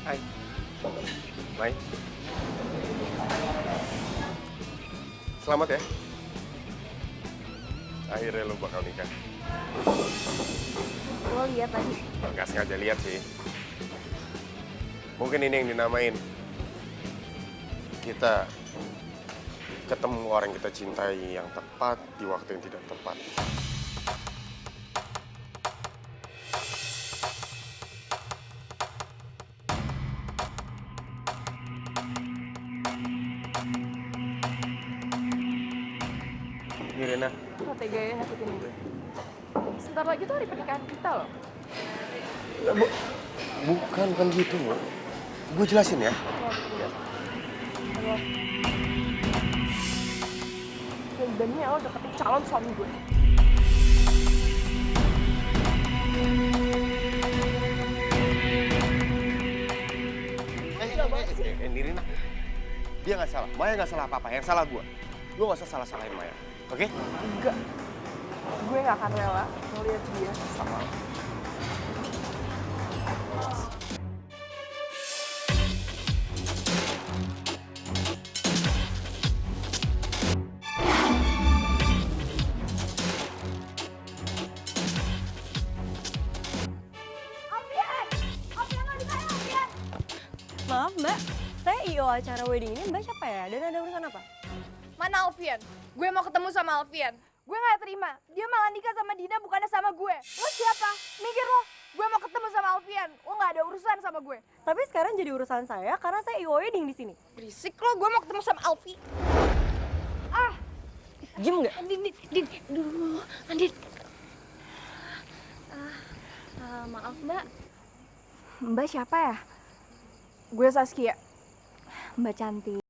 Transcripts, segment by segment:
Hai. Mai. Selamat ya. Akhirnya lo bakal nikah. Lo lihat tadi. Nggak sengaja lihat sih. Mungkin ini yang dinamain kita ketemu orang yang kita cintai yang tepat di waktu yang tidak tepat. Mirena, Lo tega ya nyakitin gue. Sebentar lagi tuh hari pernikahan kita loh. bukan gitu loh. Gue jelasin ya. Yang beraninya lo deketin calon suami gue. Nirina, dia nggak salah. Maya nggak salah apa-apa. Yang salah gue. Lo nggak usah salah-salahin Maya, oke? Enggak. Gue gak akan rela ngeliat dia sama lo. Maaf mbak, saya IO acara wedding ini, mbak siapa ya? Dan ada urusan apa? Mana Alfian? Gue mau ketemu sama Alfian. Gue gak terima. Dia malah nikah sama Dina bukannya sama gue. Lo siapa? Mikir lo. Gue mau ketemu sama Alfian. Lo gak ada urusan sama gue. Tapi sekarang jadi urusan saya karena saya IO wedding di sini. Berisik lo. Gue mau ketemu sama Alfi. Ah. Diem nggak? Din, dulu, Andin. Maaf mbak, Mbak siapa ya? Gue Saskia. mbak cantik.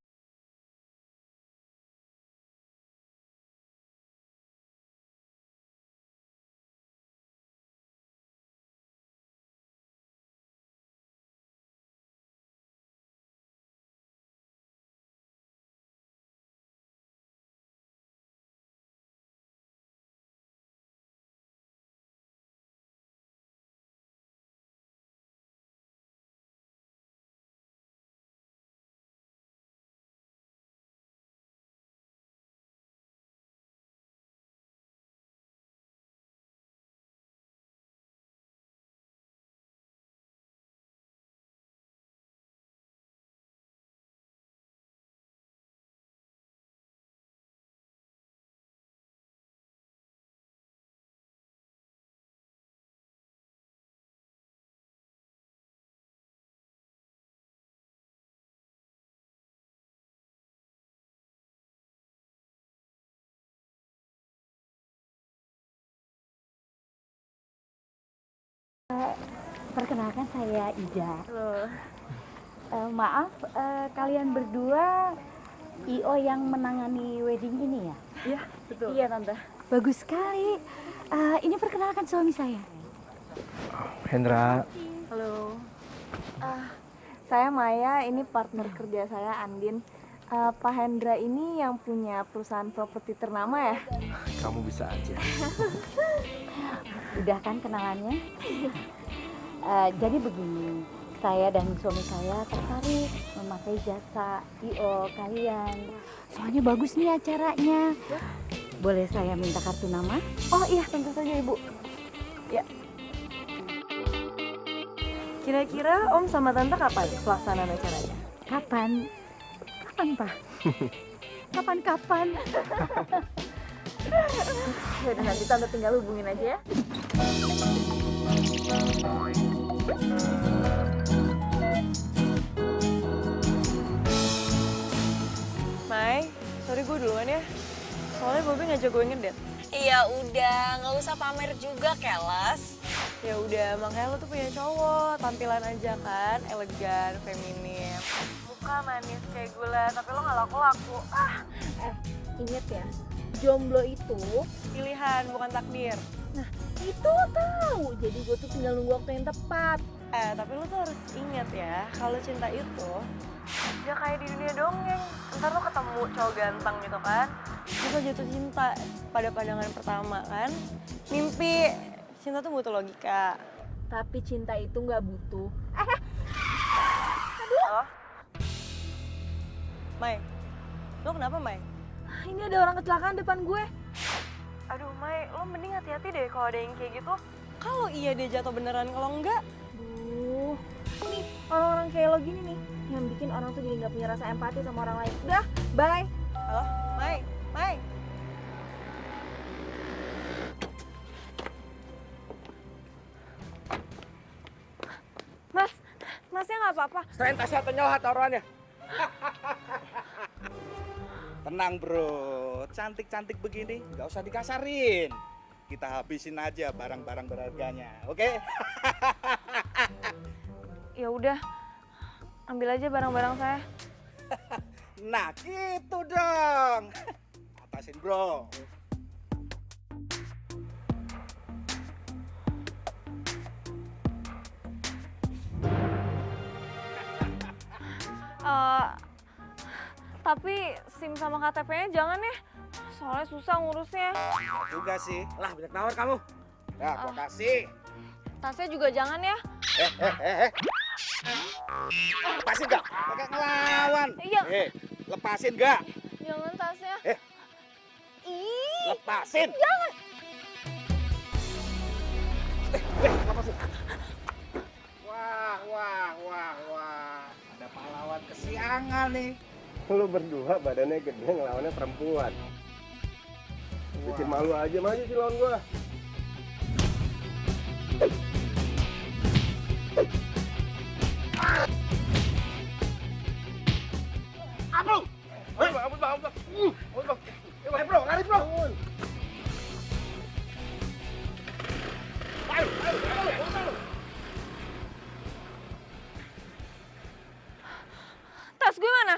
Perkenalkan saya Ida. Loh. Maaf, kalian berdua IO yang menangani wedding ini ya? Iya, betul. Iya tante. Bagus sekali. Ini perkenalkan suami saya. Hendra, Halo. Saya Maya, ini partner kerja saya Andin. Pak Hendra ini yang punya perusahaan properti ternama ya? kamu bisa aja. Udah kan kenalannya? Jadi begini, saya dan suami saya tertarik memakai jasa IO kalian. Soalnya bagus nih acaranya. Boleh saya minta kartu nama? Oh iya, tentu saja Ibu. Ya. Kira-kira Om sama Tante kapan pelaksanaan acaranya? Kapan? Kapan, Pak? Kapan-kapan? Yaudah, nanti Tante tinggal hubungin aja ya. Mai, sorry gue duluan ya. Soalnya Bobby ngajak gue ngedate. Iya udah, nggak usah pamer juga keles. Ya udah, makanya lo tuh punya cowok, tampilan aja kan, elegan, feminim. Muka manis kayak gula, tapi lo gak laku-laku. Ingat ya, jomblo itu, Pilihan, bukan takdir. itu tahu. Jadi gue tuh tinggal nunggu waktu yang tepat. Tapi lo tuh harus ingat ya, kalau cinta itu ya kayak di dunia dongeng. Ntar lo ketemu cowok ganteng gitu kan, terus lo jatuh cinta pada pandangan pertama kan. Mimpi, cinta tuh butuh logika. Tapi cinta itu nggak butuh. Halo? Mai, lo kenapa Mai? Ini ada orang kecelakaan depan gue. Aduh Mai, lo mending hati-hati deh kalau ada yang kayak gitu. Kalau iya dia jatuh beneran, kalau enggak. Duh, nih orang-orang kayak lo gini nih yang bikin orang tuh jadi nggak punya rasa empati sama orang lain. Udah, bye. Halo? Mai, Mai. Mas, masnya nggak apa-apa. Selain tasnya atau nyawa taruhannya. Tenang bro, cantik-cantik begini nggak usah dikasarin. Kita habisin aja barang-barang berharganya, oke? Ya udah, ambil aja barang-barang saya. Nah gitu dong. Atasin bro. Tapi SIM sama KTP-nya jangan ya. Soalnya susah ngurusnya. Juga sih. Lah banyak nawar kamu. Nah, gua kasih. Tasnya juga jangan ya. Lepasin gak? Pakai ngelawan. Iya. Lepasin gak? Jangan tasnya. Ih, Lepasin. jangan. Lepasin. Wah. Ada pahlawan kesiangan nih. Lu berdua badannya gede ngelawannya perempuan. Bikin malu aja, maju sih lawan gua. Ampun! Ampun, bro. Lari, bro. Ayo. Tas gue mana?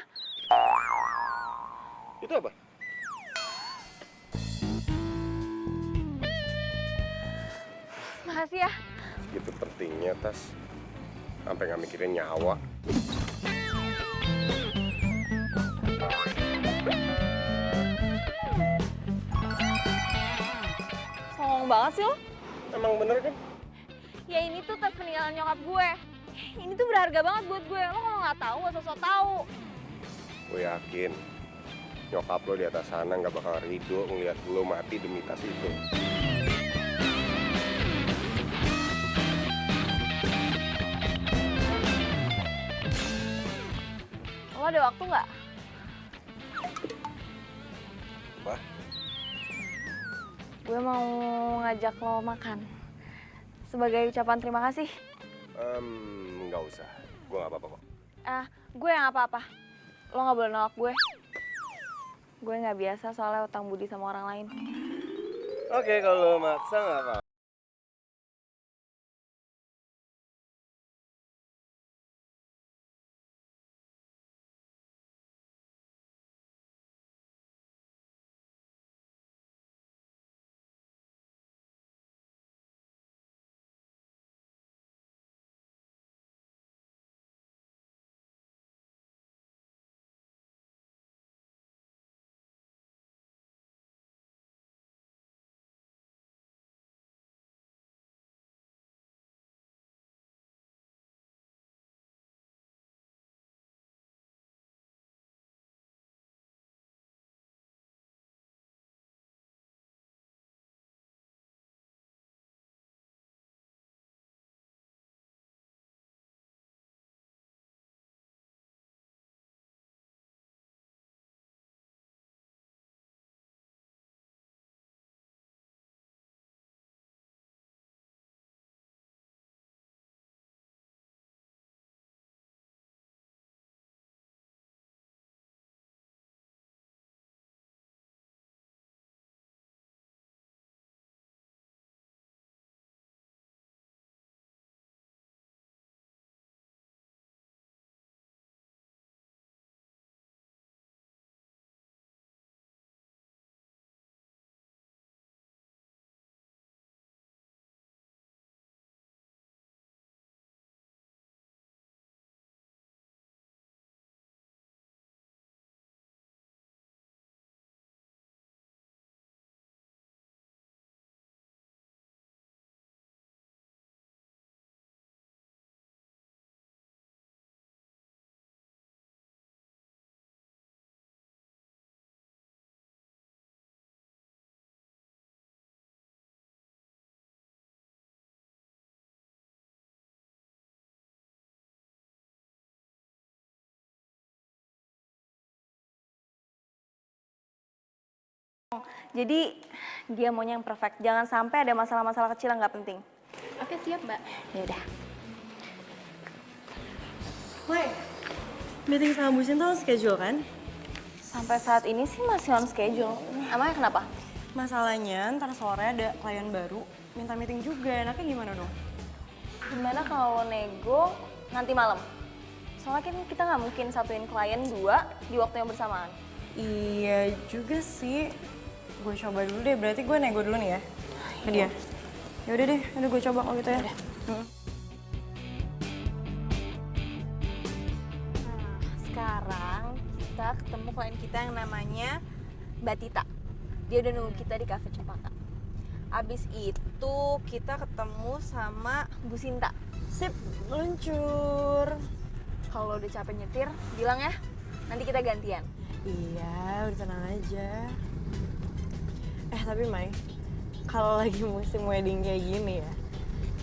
Itu apa? Makasih ya. Segitu pentingnya tas. Sampai nggak mikirin nyawa. Songong banget sih lo. Emang bener kan? Ya ini tuh tas peninggalan nyokap gue. Ini tuh berharga banget buat gue. Lo kalau nggak tahu nggak sosok tahu. Gue yakin nyokap lo di atas sana nggak bakal ridho ngeliat lo mati demi tas itu. Lo ada waktu nggak? Apa? Gue mau ngajak lo makan. Sebagai ucapan terima kasih. Nggak usah. Gue nggak apa-apa kok. Gue yang apa-apa. Lo nggak boleh nolak gue. Gue nggak biasa soalnya utang budi sama orang lain. Oke, kalau maksa nggak apa-apa. Jadi dia maunya yang perfect. Jangan sampai ada masalah-masalah kecil yang nggak penting. Oke, siap, Mbak. Ya udah. Woi, meeting sama Bu Sinta on schedule kan? Sampai saat ini sih masih on schedule. Emangnya kenapa? Masalahnya ntar sore ada klien baru, minta meeting juga. Enaknya gimana dong? Gimana kalau nego nanti malam? Soalnya kan kita nggak mungkin satuin klien 2 di waktu yang bersamaan. Iya juga sih. Gue coba dulu deh, berarti gue nego dulu nih ya ke dia. Ya udah deh, udah gue coba kalau gitu ya. Nah, sekarang kita ketemu klien kita yang namanya Mbak Tita. Dia udah nunggu kita di Cafe Cempaka. Abis itu kita ketemu sama Bu Sinta. Sip, meluncur. Kalau udah capek nyetir, bilang ya. Nanti kita gantian. Iya, udah tenang aja. Tapi Mai, kalau lagi musim wedding kayak gini ya,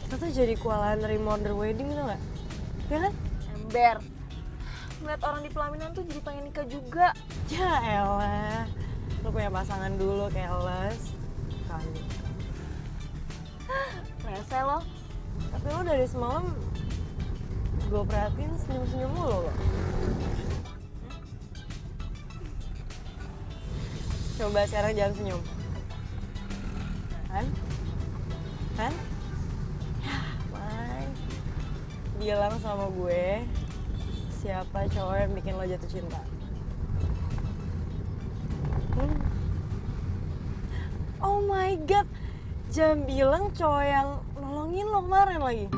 kita tuh jadi kewalahan nerima order wedding tuh nggak? Ya kan? Ember. Ngeliat orang di pelaminan tuh jadi pengen nikah juga. Ya elah, lu punya pasangan dulu, keles. Kali. Rese lo. Tapi lo dari semalam gue perhatiin senyum-senyum mulu lo. Coba sekarang jangan senyum. Kan? Ya, Mai. Bilang sama gue siapa cowok yang bikin lo jatuh cinta. Oh my god, jangan bilang cowok yang nolongin lo kemarin lagi.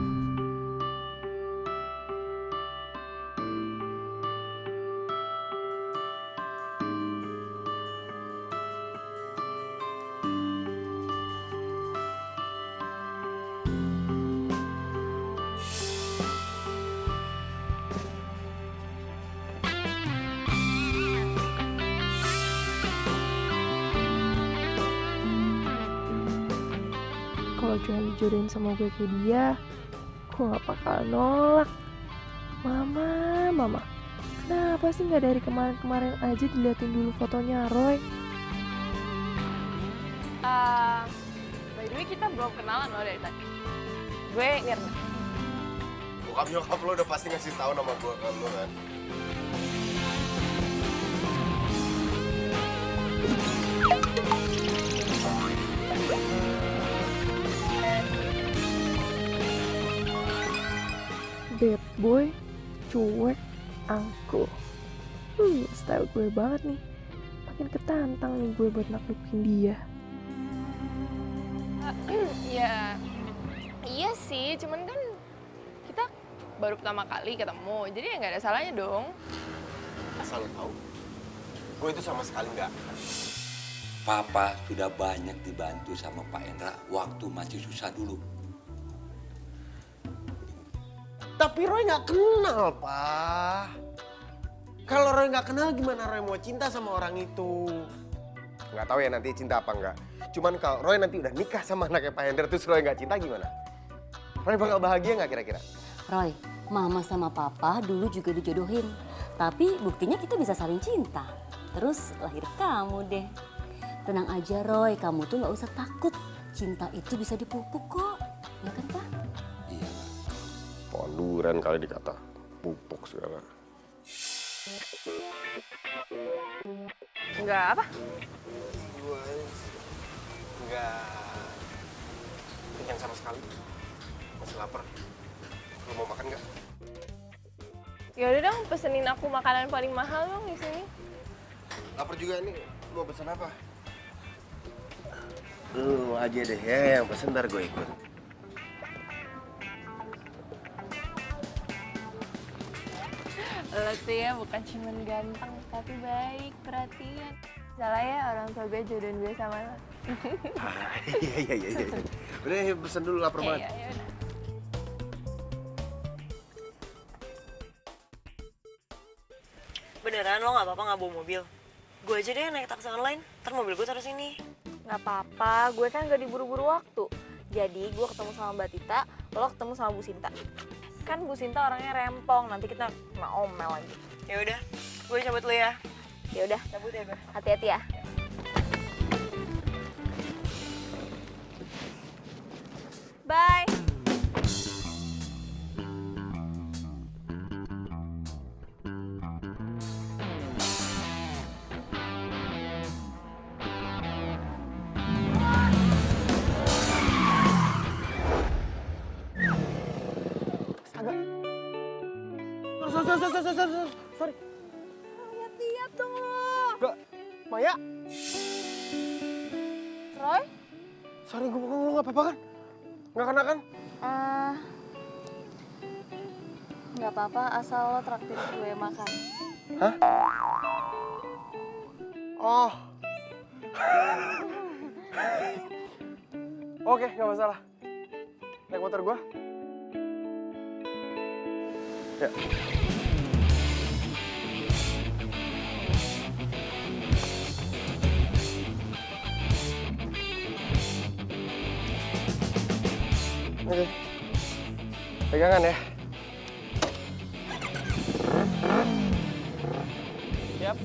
Kalau cuma dijodohin sama gue kayak dia, gue gak bakal nolak. Mama, kenapa sih gak dari kemarin-kemarin aja diliatin dulu fotonya Roy? By the way, kita belum kenalan loh dari tadi. Gue Nirna. Bokap nyokap lo udah pasti ngasih tahu nama gue ke lo kan. Bad boy, cuek, angkuh. Style gue banget nih. Makin ketantang nih gue buat naklukin dia. Iya sih, cuman kan kita baru pertama kali ketemu, jadi ya nggak ada salahnya dong. Asal lo tahu, gue itu sama sekali nggak. Papa sudah banyak dibantu sama Pak Endra waktu masih susah dulu. Tapi Roy nggak kenal, Pak. Kalau Roy nggak kenal, gimana Roy mau cinta sama orang itu? Nggak tahu ya nanti cinta apa nggak. Cuman kalau Roy nanti udah nikah sama anaknya Pak Hendra, terus Roy nggak cinta gimana? Roy bakal bahagia nggak kira-kira? Roy, Mama sama Papa dulu juga dijodohin. Tapi buktinya kita bisa saling cinta. Terus lahir kamu deh. Tenang aja Roy, kamu tuh nggak usah takut. Cinta itu bisa dipupuk kok. Ya kan, Pak? Iya. Ponduran kali dikata pupuk segala. Enggak apa? Gue nggak kenyang sama sekali. Masih lapar. Lo mau makan nggak? Ya udah dong, pesenin aku makanan paling mahal dong di sini. Lapar juga nih. Mau pesen apa? Lu aja deh ya yang pesen, ntar gue ikut. Lo tuh ya bukan cuma ganteng, tapi baik, perhatian. Salah ya orang tua gue jodohin gue sama lo. Iya. Udah pesen dulu, lapar banget. Iya, udah. Beneran lo nggak apa-apa nggak bawa mobil? Gue aja deh naik taksi online, ntar mobil gue taruh sini. Nggak apa-apa, gue kan gak diburu-buru waktu. Jadi gue ketemu sama Mbak Tita, lo ketemu sama Bu Sinta. Kan Bu Sinta orangnya rempong, nanti kita kena omel lagi. Ya udah, gue cabut dulu ya. Ya udah, cabut ya gue. Hati-hati ya. Bye. Astaga. Sorry. Lihat-lihat dong lo. Gak, Maya. Roy? Sorry, gue lu gak apa-apa kan? Gak kena kan? Nggak apa-apa, asal lo traktir gue makan. Hah? Oh. Oke, gak masalah. Naik motor gua. Ya. Oke. Pegangan ya. Siap.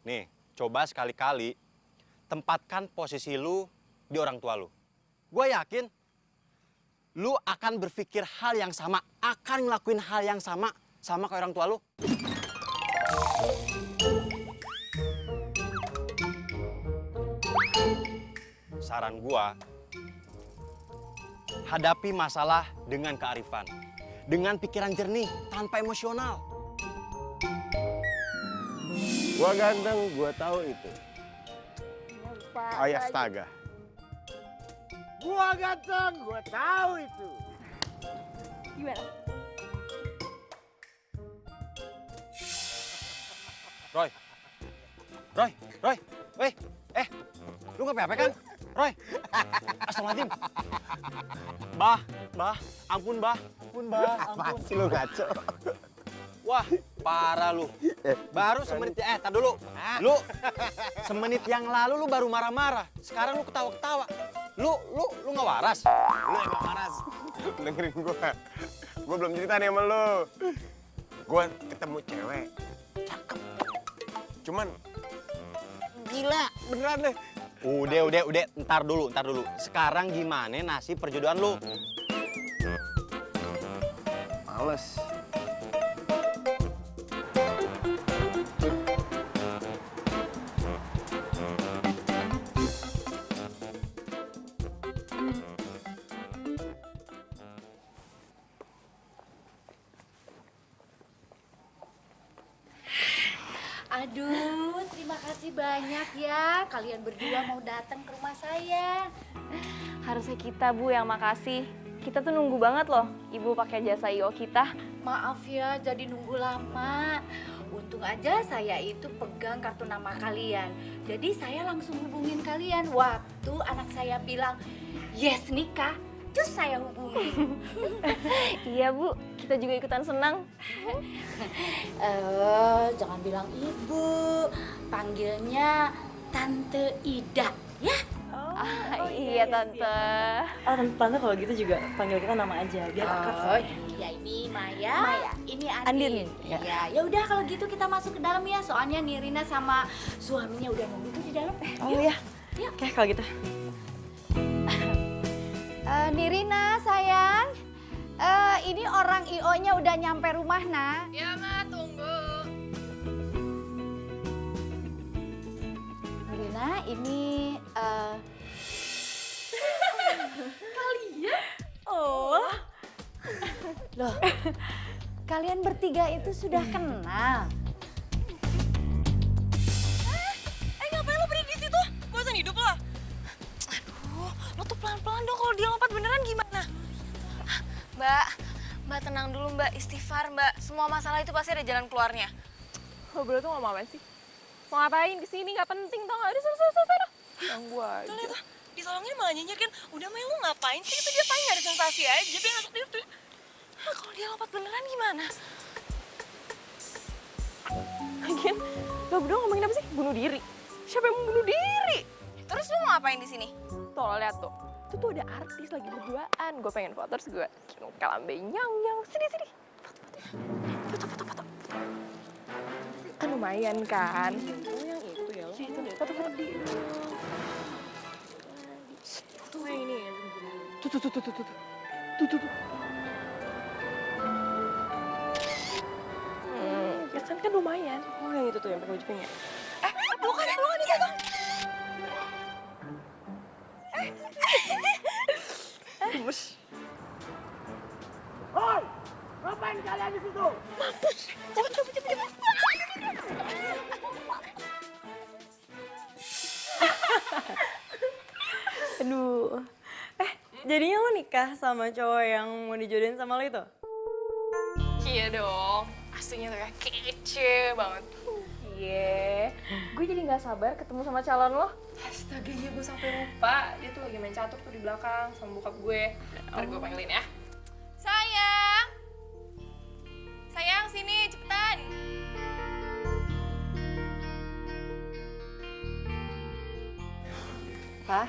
Nih, coba sekali-kali tempatkan posisi lu di orang tua lu. Gue yakin lu akan berpikir hal yang sama, akan ngelakuin hal yang sama kayak orang tua lu. Saran gua, hadapi masalah dengan kearifan, dengan pikiran jernih, tanpa emosional. Gua ganteng, gua tahu itu. Ayah astaga. Gua ganteng, gua tahu itu. Gimana? Roy, lu nggak apa-apa kan? Roy, astagfirullahaladzim. Bah, ampun bah. Apaan sih lu ngaco? Wah, parah lu. Baru semenit, tar dulu. Lu semenit yang lalu lu baru marah-marah. Sekarang lu ketawa-ketawa. Lu nggak waras. Lu yang gak waras. Dengerin gua. Gua belum cerita nih sama lu. Gua ketemu cewek. Cakep. Cuman gila, beneran deh. Udah, ntar dulu. Sekarang gimana nasib perjodohan lu? Males. Aduh, terima kasih banyak ya. Kalian berdua mau datang ke rumah saya. Harusnya kita, Bu, yang makasih. Kita tuh nunggu banget loh, Ibu pakai jasa IO kita. Maaf ya, jadi nunggu lama. Untung aja saya itu pegang kartu nama kalian. Jadi saya langsung hubungin kalian. Waktu anak saya bilang, yes nikah, terus saya hubungin. Iya, Bu. Kita juga ikutan senang. Jangan bilang ibu, panggilnya Tante Ida, ya? Iya, Tante. Oh, Tante kalau gitu juga panggil kita nama aja, biar akrab. Oh iya, ini Maya. Ini Andin. Iya, ya udah kalau gitu kita masuk ke dalam ya. Soalnya Nirina sama suaminya udah nunggu tuh di dalam. Oh iya. Oke, kalau gitu. Nirina sayang, ini orang IO-nya udah nyampe rumah, nak. Ya, Ma, tunggu. Nirina, ini kalian? Oh. Loh, kalian bertiga itu sudah kenal. Ngapain lo berdiri di situ? Bosan hidup lo? Aduh, lo tuh pelan-pelan dong kalau dia lompat beneran gimana? Mbak tenang dulu Mbak, istighfar Mbak. Semua masalah itu pasti ada jalan keluarnya. Lo berdua tuh ngomong apa sih? Mau ngapain kesini? Nggak penting tau nggak? Udah selesai. Ganggu aja. Tuh lihat tuh, ditolongin malah nyinyir kan. Udah Mel, lo ngapain sih? Itu dia paling gak ada sensasi aja, dia masuk itu. Kalau dia lompat beneran gimana? Lagian, lo berdua ngomongin apa sih? Bunuh diri. Siapa yang mau bunuh diri? Terus lo mau ngapain di sini? Tuh, lo lihat tuh. Itu tuh ada artis lagi berduaan. Gue pengen foto, terus gue kalambe nyang. Sini. Foto. Kan lumayan kan? Oh, yang itu ya. Itu deh, foto di. Tuh yang ini ya. Tuh. Ya kan lumayan. Oh, yang itu tuh yang pakai baju pink ya. Bukan itu. Gemes. Hoi, ngapain kalian di situ? Mampus. Cepet. Aduh. Jadinya lo nikah sama cowok yang mau dijodohin sama lo itu? Iya dong. Aslinya tuh kayak kece banget. Iya. Gue jadi nggak sabar ketemu sama calon lo. Astaga, iya gue sampai lupa. Dia tuh lagi main catur tuh di belakang sama bokap gue. Ntar gue panggilin ya. Sayang, sini cepetan. Pak,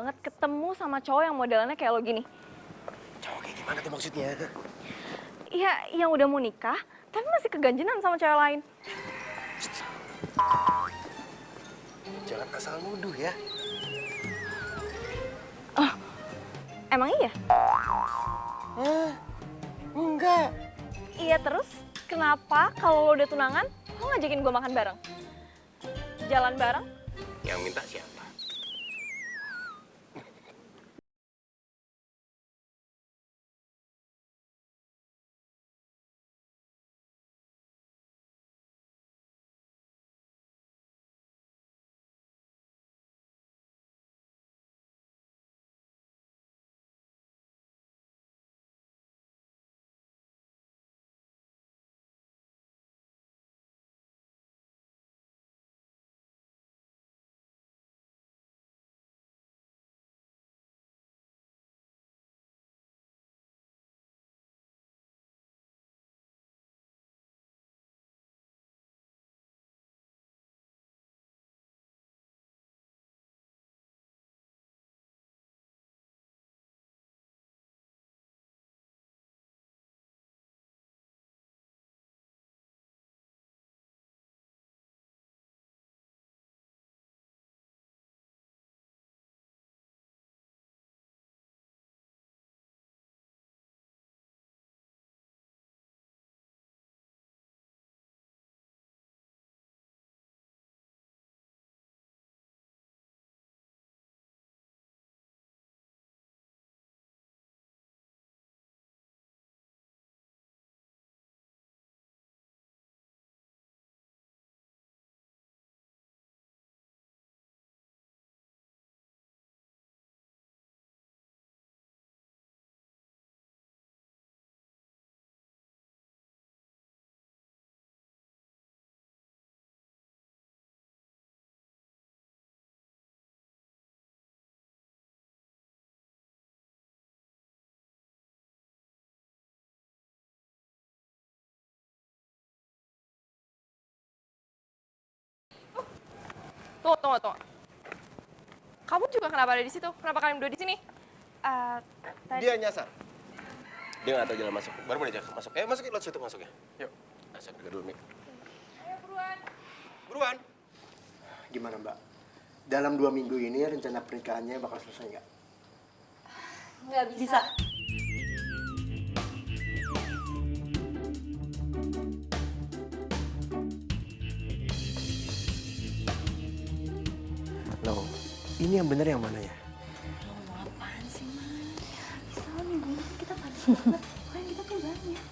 banget ketemu sama cowok yang modelannya kayak lo gini. Cowok kayak gimana tuh maksudnya? Iya, yang udah mau nikah, tapi masih keganjenan sama cewek lain. Jangan asal nuduh ya. Oh, emang iya? Enggak. Iya terus, kenapa kalau lo udah tunangan, lo ngajakin gue makan bareng? Jalan bareng? Yang minta siapa? Tunggu. Kamu juga kenapa ada di situ? Kenapa kalian berdua di sini? Dia nyasar. Dia nggak tahu jalan masuk. Baru mau diajak masuk. Masuk ke situ masuk ya. Yuk. Asal dulu Mik. Ayo buruan. Buruan. Gimana Mbak? Dalam 2 minggu ini rencana pernikahannya bakal selesai nggak? Nggak bisa. Loh, ini yang bener yang mana ya? Apaan sih, Man? Bisa lo minggu ini kita padat banget. Klien kita tuh banyak.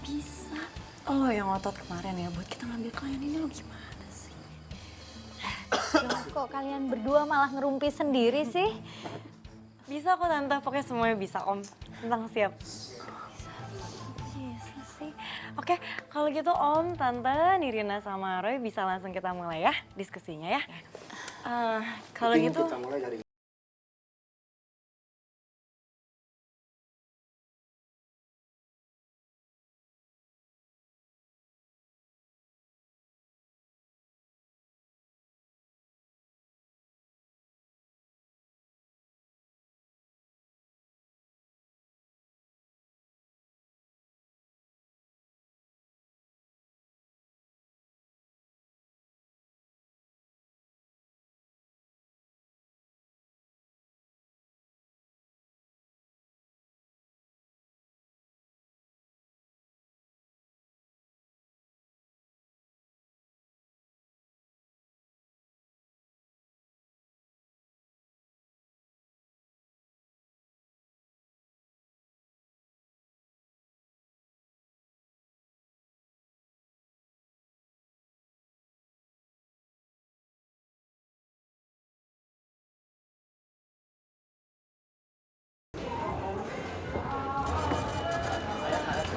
Bisa. Lo yang ngotot kemarin ya buat kita ngambil klien ini lo gimana sih? Kok kalian berdua malah ngerumpi sendiri sih? Bisa kok Tante, pokoknya semuanya bisa Om. Tentang siap. Bisa sih. Oke, kalau gitu Om, Tante, Nirina sama Roy bisa langsung kita mulai ya diskusinya ya. Kalau Mungkin gitu, kita mulai dari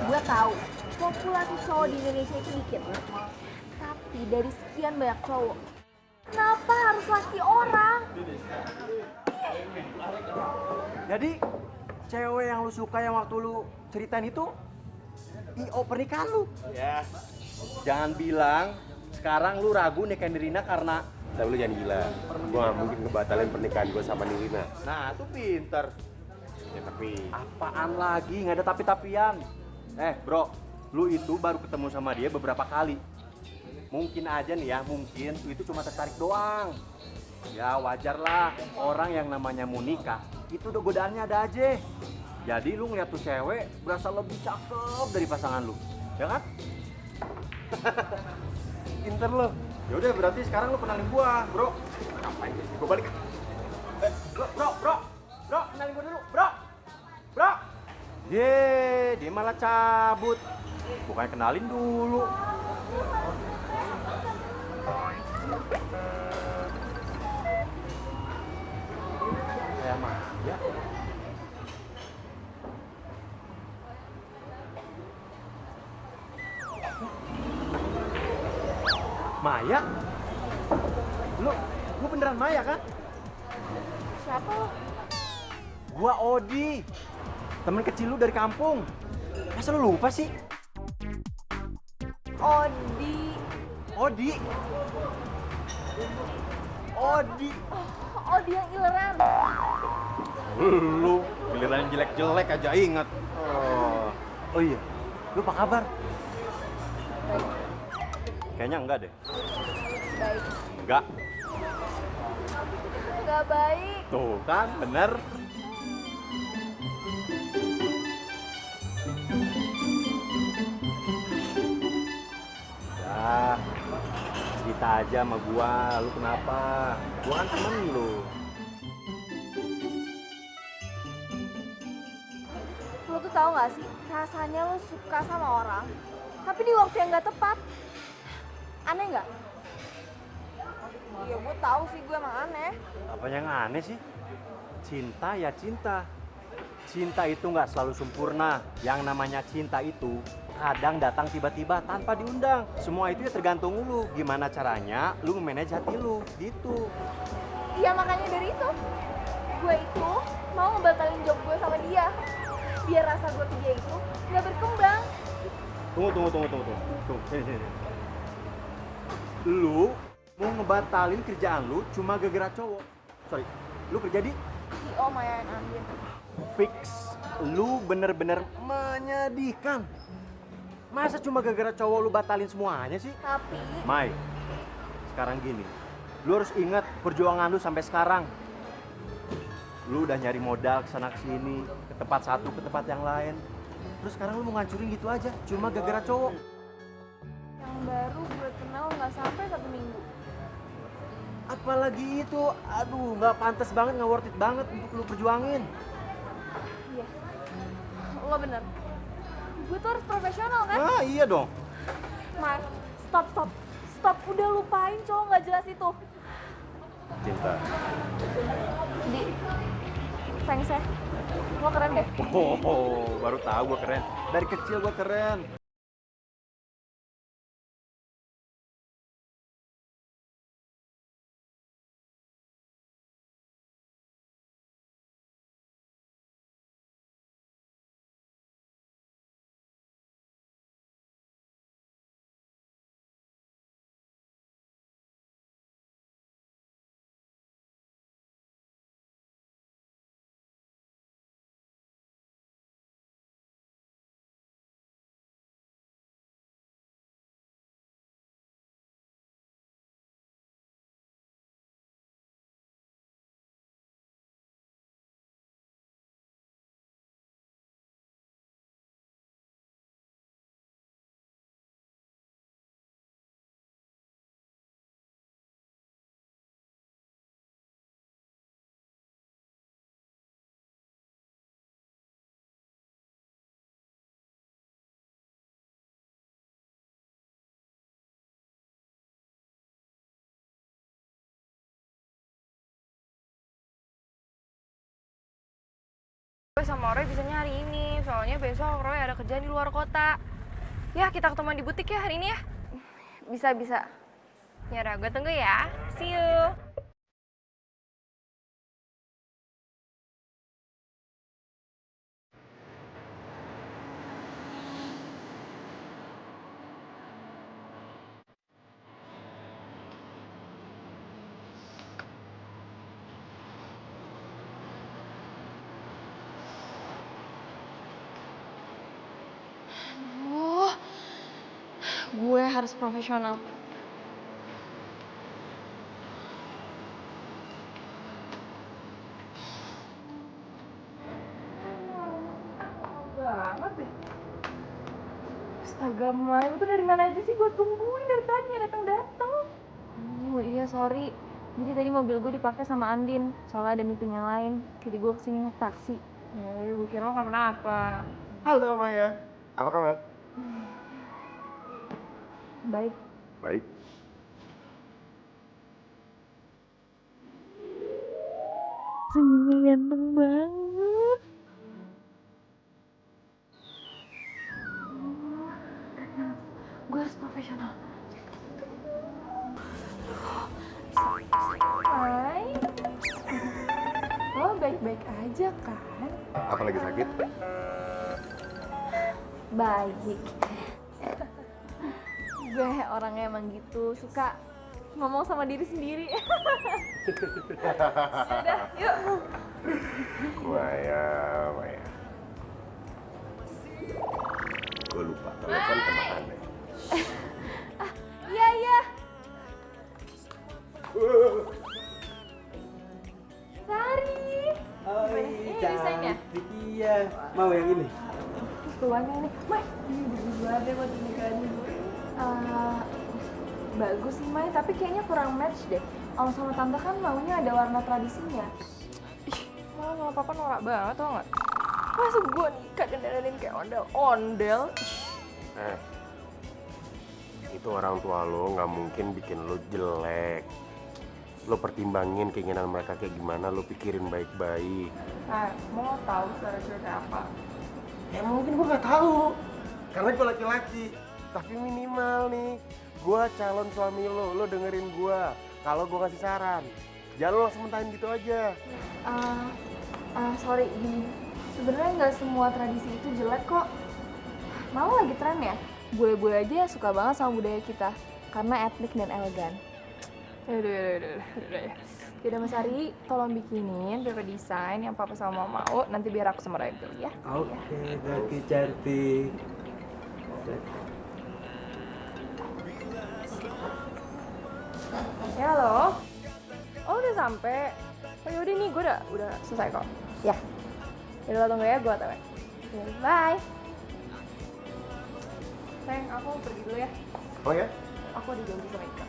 Gue tahu populasi cowok di Indonesia itu dikit. Tapi dari sekian banyak cowok, kenapa harus laki orang? Jadi cewek yang lu suka yang waktu lu ceritain itu IO pernikahan lu. Ya, jangan bilang sekarang lu ragu nikahin Rina karena Tapi lu jangan gila. Gue gak mungkin ngebatalin pernikahan gue sama Nirina. Nah, tuh pinter. Ya tapi... Apaan lagi? Nggak ada tapi-tapian. Bro, lu itu baru ketemu sama dia beberapa kali. Mungkin aja nih ya, mungkin lu itu cuma tertarik doang. Ya wajar lah, orang yang namanya mau nikah, itu udah godaannya ada aja. Jadi lu ngeliat tuh cewek berasa lebih cakep dari pasangan lu, ya kan? Pinter lo. Ya udah berarti sekarang lu kenalin gua, bro. Ngapain sih? Gue balik. Bro, kenalin gua dulu, bro. Dia malah cabut. Bukannya kenalin dulu. Kayak Maya. Maya? Lu beneran Maya kan? Siapa lo? Gua Odi, temen kecil lu dari kampung. Masa lu lupa sih? Odi. Odi. Odi yang ileran. Lu giliran jelek-jelek aja inget. Oh iya, lu apa kabar? Baik. Kayaknya enggak deh. Baik. Enggak. Gak baik. Tuh kan, bener. Ya, cerita aja sama gua, lu kenapa? Gua kan temen lu. Lo tuh tahu gak sih, rasanya lo suka sama orang, tapi di waktu yang gak tepat. Aneh nggak? Iya, gue tahu sih, gue emang aneh. Apa yang aneh sih? Cinta ya cinta. Cinta itu nggak selalu sempurna. Yang namanya cinta itu kadang datang tiba-tiba tanpa diundang. Semua itu ya tergantung lu. Gimana caranya lu memanage hati lu, gitu. Iya, makanya dari itu, gue itu mau ngebatalin job gue sama dia. Biar rasa gue ke dia itu nggak berkembang. Tunggu. Sini. Lu mau ngebatalin kerjaan lu cuma gara-gara cowok. Sorry, lu kerja di Oh, Maya yang ambil. Fix. Lu bener-bener menyedihkan. Masa cuma gara-gara cowok lu batalin semuanya sih? Tapi Mai, sekarang gini, lu harus ingat perjuangan lu sampai sekarang. Lu udah nyari modal kesana kesini, ke tempat satu, ke tempat yang lain. Terus sekarang lu mau ngancurin gitu aja, cuma gara-gara cowok. yang baru gue kenal nggak sampai 1 minggu. Apalagi itu, aduh nggak pantas banget, nggak worth it banget untuk lu perjuangin. Iya, lo bener. Gue tuh harus profesional kan? Ah iya dong. Mar, stop. Udah lupain cowok nggak jelas itu. Cinta. Di, thanks ya. Lo keren deh. Baru tahu gue keren. Dari kecil gue keren. Gue sama Roy bisanya hari ini, soalnya besok Roy ada kerjaan di luar kota. Ya, kita ketemuan di butik ya hari ini ya. Bisa. Ya udah, gue tunggu ya. See you. Gue harus profesional. Banget deh. Astaga, Mai, lu tuh dari mana aja sih? Gue tungguin dari tadi nggak datang-datang. Oh iya, sorry. Jadi tadi mobil gue dipakai sama Andin. Soalnya ada meeting yang lain. Jadi gue kesini naik taksi. Gue kira lo kenapa? Halo Maya, apa kabar? Baik. Baik. Senyumnya ganteng banget. Gue harus profesional. Hai. Lo baik-baik aja kan? Apa lagi sakit? Baik. Gue orangnya emang gitu, suka ngomong sama diri sendiri. Udah, yuk. Maya. Gue lupa telepon sama Aneh. Iya. Sari. Ini desainnya? Iya, mau yang ini? Keluarnya nih. Mai, ini berdua deh buat pernikahan gue. Bagus sih, Mai, tapi kayaknya kurang match deh. Om sama Tante kan maunya ada warna tradisinya. Malah sama papa norak banget tau gak? Masa gue nikah dan dandanin kayak ondel-ondel? Itu orang tua lo nggak mungkin bikin lo jelek. Lo pertimbangin keinginan mereka kayak gimana, lo pikirin baik-baik. Mau tahu cara kayak apa? Ya mungkin gue nggak tahu, karena gue laki-laki. Tapi minimal nih, gue calon suami lo dengerin gue. Kalau gue ngasih saran, jangan lo langsung mentahin gitu aja. Sorry, gini. Sebenarnya nggak semua tradisi itu jelek kok. Malah lagi tren ya. Bule-bule aja suka banget sama budaya kita karena etnik dan elegan. Yaudah ya. Yaudah Mas Ari, tolong bikinin paper desain yang papa sama mama mau. Nanti biar aku sama Raya beli ya. Oke, kaki cantik. Ya halo. Oh udah sampai. Oh yaudah nih, gue udah selesai kok. Ya. Yaudah lo tunggu ya, gue otw. Bye. Sayang, aku mau pergi dulu ya. Oh ya? Aku ada janji sama Ika.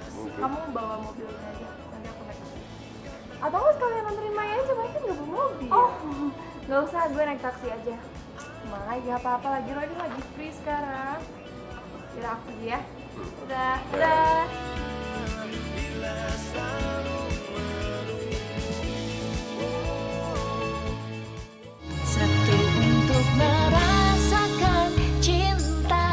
Mungkin. Kamu bawa mobilnya aja, nanti aku naik taksi. Atau nggak sekalian anterin Maya aja, Maya kan nggak bawa mobil. Oh, nggak usah, gue naik taksi aja. Maya gak apa-apa lagi, Roy lagi free sekarang. Yaudah aku pergi ya. Udah. Sakti untuk merasakan cinta.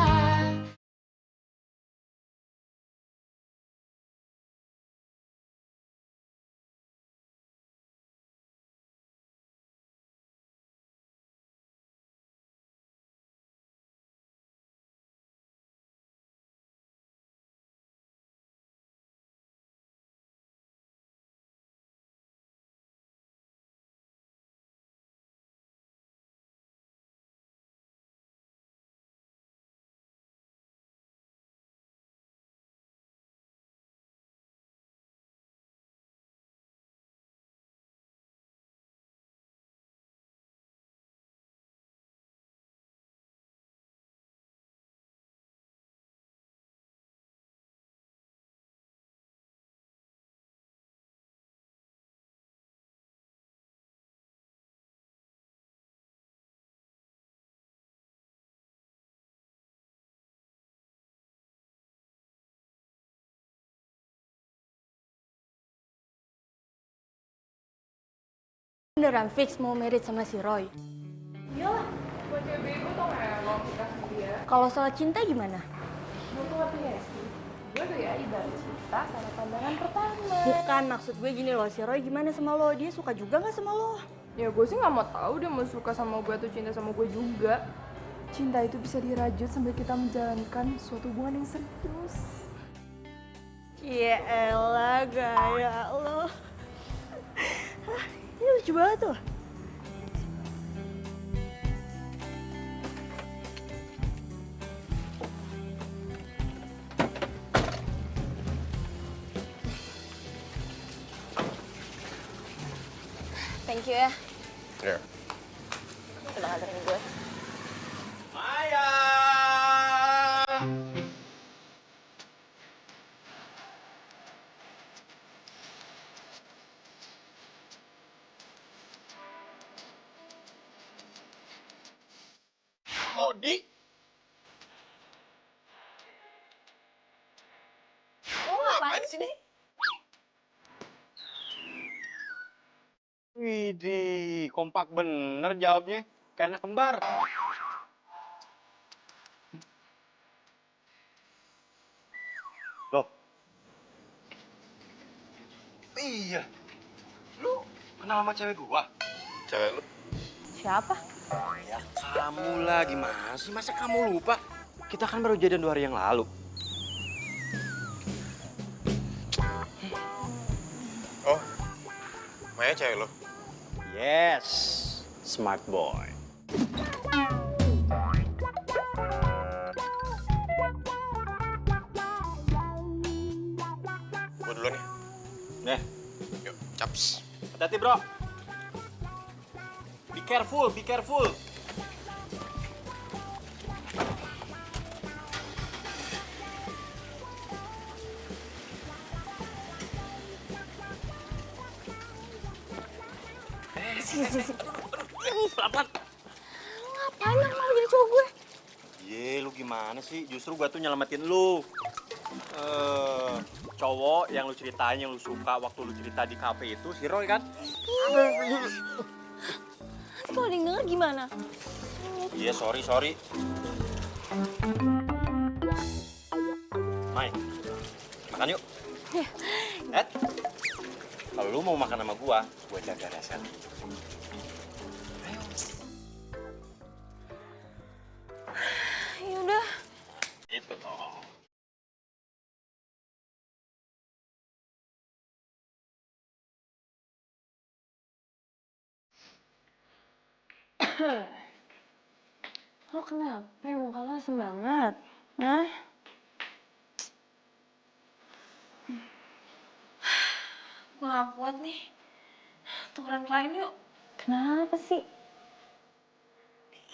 Beneran fix mau merit sama si Roy? Iyalah, gue cewek bego tau gak ya kalau nikah sama dia. Kalau soal cinta gimana? Lo tuh ngerti gak sih? Gue tuh ya ibarat cinta karena pandangan pertama. Bukan, maksud gue gini loh, si Roy gimana sama lo? Dia suka juga gak sama lo? Ya gue sih gak mau tahu dia mau suka sama gue atau cinta sama gue juga. Cinta itu bisa dirajut sambil kita menjalankan suatu hubungan yang serius. Ya elah, gaya lo. Ini lucu banget tuh. Thank you ya. Ya. Udah nganterin gue. Maya. Odi. Apaan sih nih? Widih, kompak bener jawabnya. Kayak anak kembar. Loh. Iya. Lu kenal sama cewek gua? Cewek lu? Siapa? Ya kamu lah, gimana sih? Masa kamu lupa? Kita kan baru jadian 2 hari yang lalu. Oh, Maya cewek lu? Yes, smart boy. Gua duluan ya. Nih, Yuk, caps. hati-hati bro. Be careful, be careful. Pelan-pelan. Ngapain yang mau jadi cowok gue? Ye, lu gimana sih? Justru gua tuh nyelamatin lu. Cowok yang lu ceritain, yang lu suka waktu lu cerita di kafe itu, si Roy kan? Kalau ada yang denger gimana? Iya, sorry. Mai, makan yuk. Ed, kalau lu mau makan sama gua jaga rasa. Ya udah. Itu toh. Lo kenapa? Muka lo asem banget. Hah? Gue gak kuat nih. Tukeran klien yuk. Kenapa sih?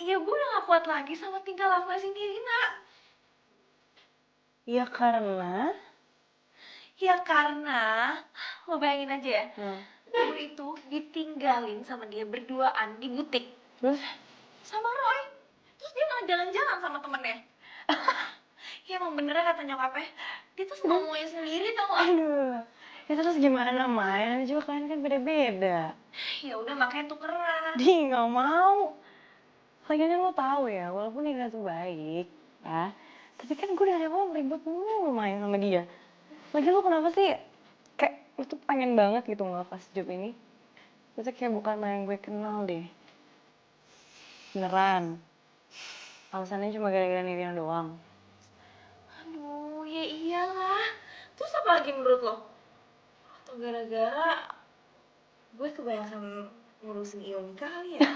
Iya, gue udah gak kuat lagi sama tingkah laku si Nirina. Ya karena... Ya karena, lo bayangin aja ya, gue itu ditinggalin sama dia berduaan di butik. Terus? Sama Roy. Terus dia malah jalan-jalan sama temennya. Ya emang benernya kata nyokapnya, dia tuh ngomongnya sendiri tau gak? Aduh. Ya terus gimana, Mai? Juga kalian kan beda-beda. Ya udah makanya tukeran. Di nggak mau. Lagian lo tahu ya, walaupun Nina tuh baik, ya. Tapi kan gue dari awal ribut mulu main sama dia. Lagian lo kenapa sih? Kayak lo tuh pengen banget gitu ngelepas job ini. Itu kayak bukan yang gue kenal deh. Beneran. Alasannya cuma gara-gara Nirina doang. Aduh, ya iyalah. Terus apa lagi menurut lo? Atau gara-gara gue kebanyakan ngurusin Ion kali ya?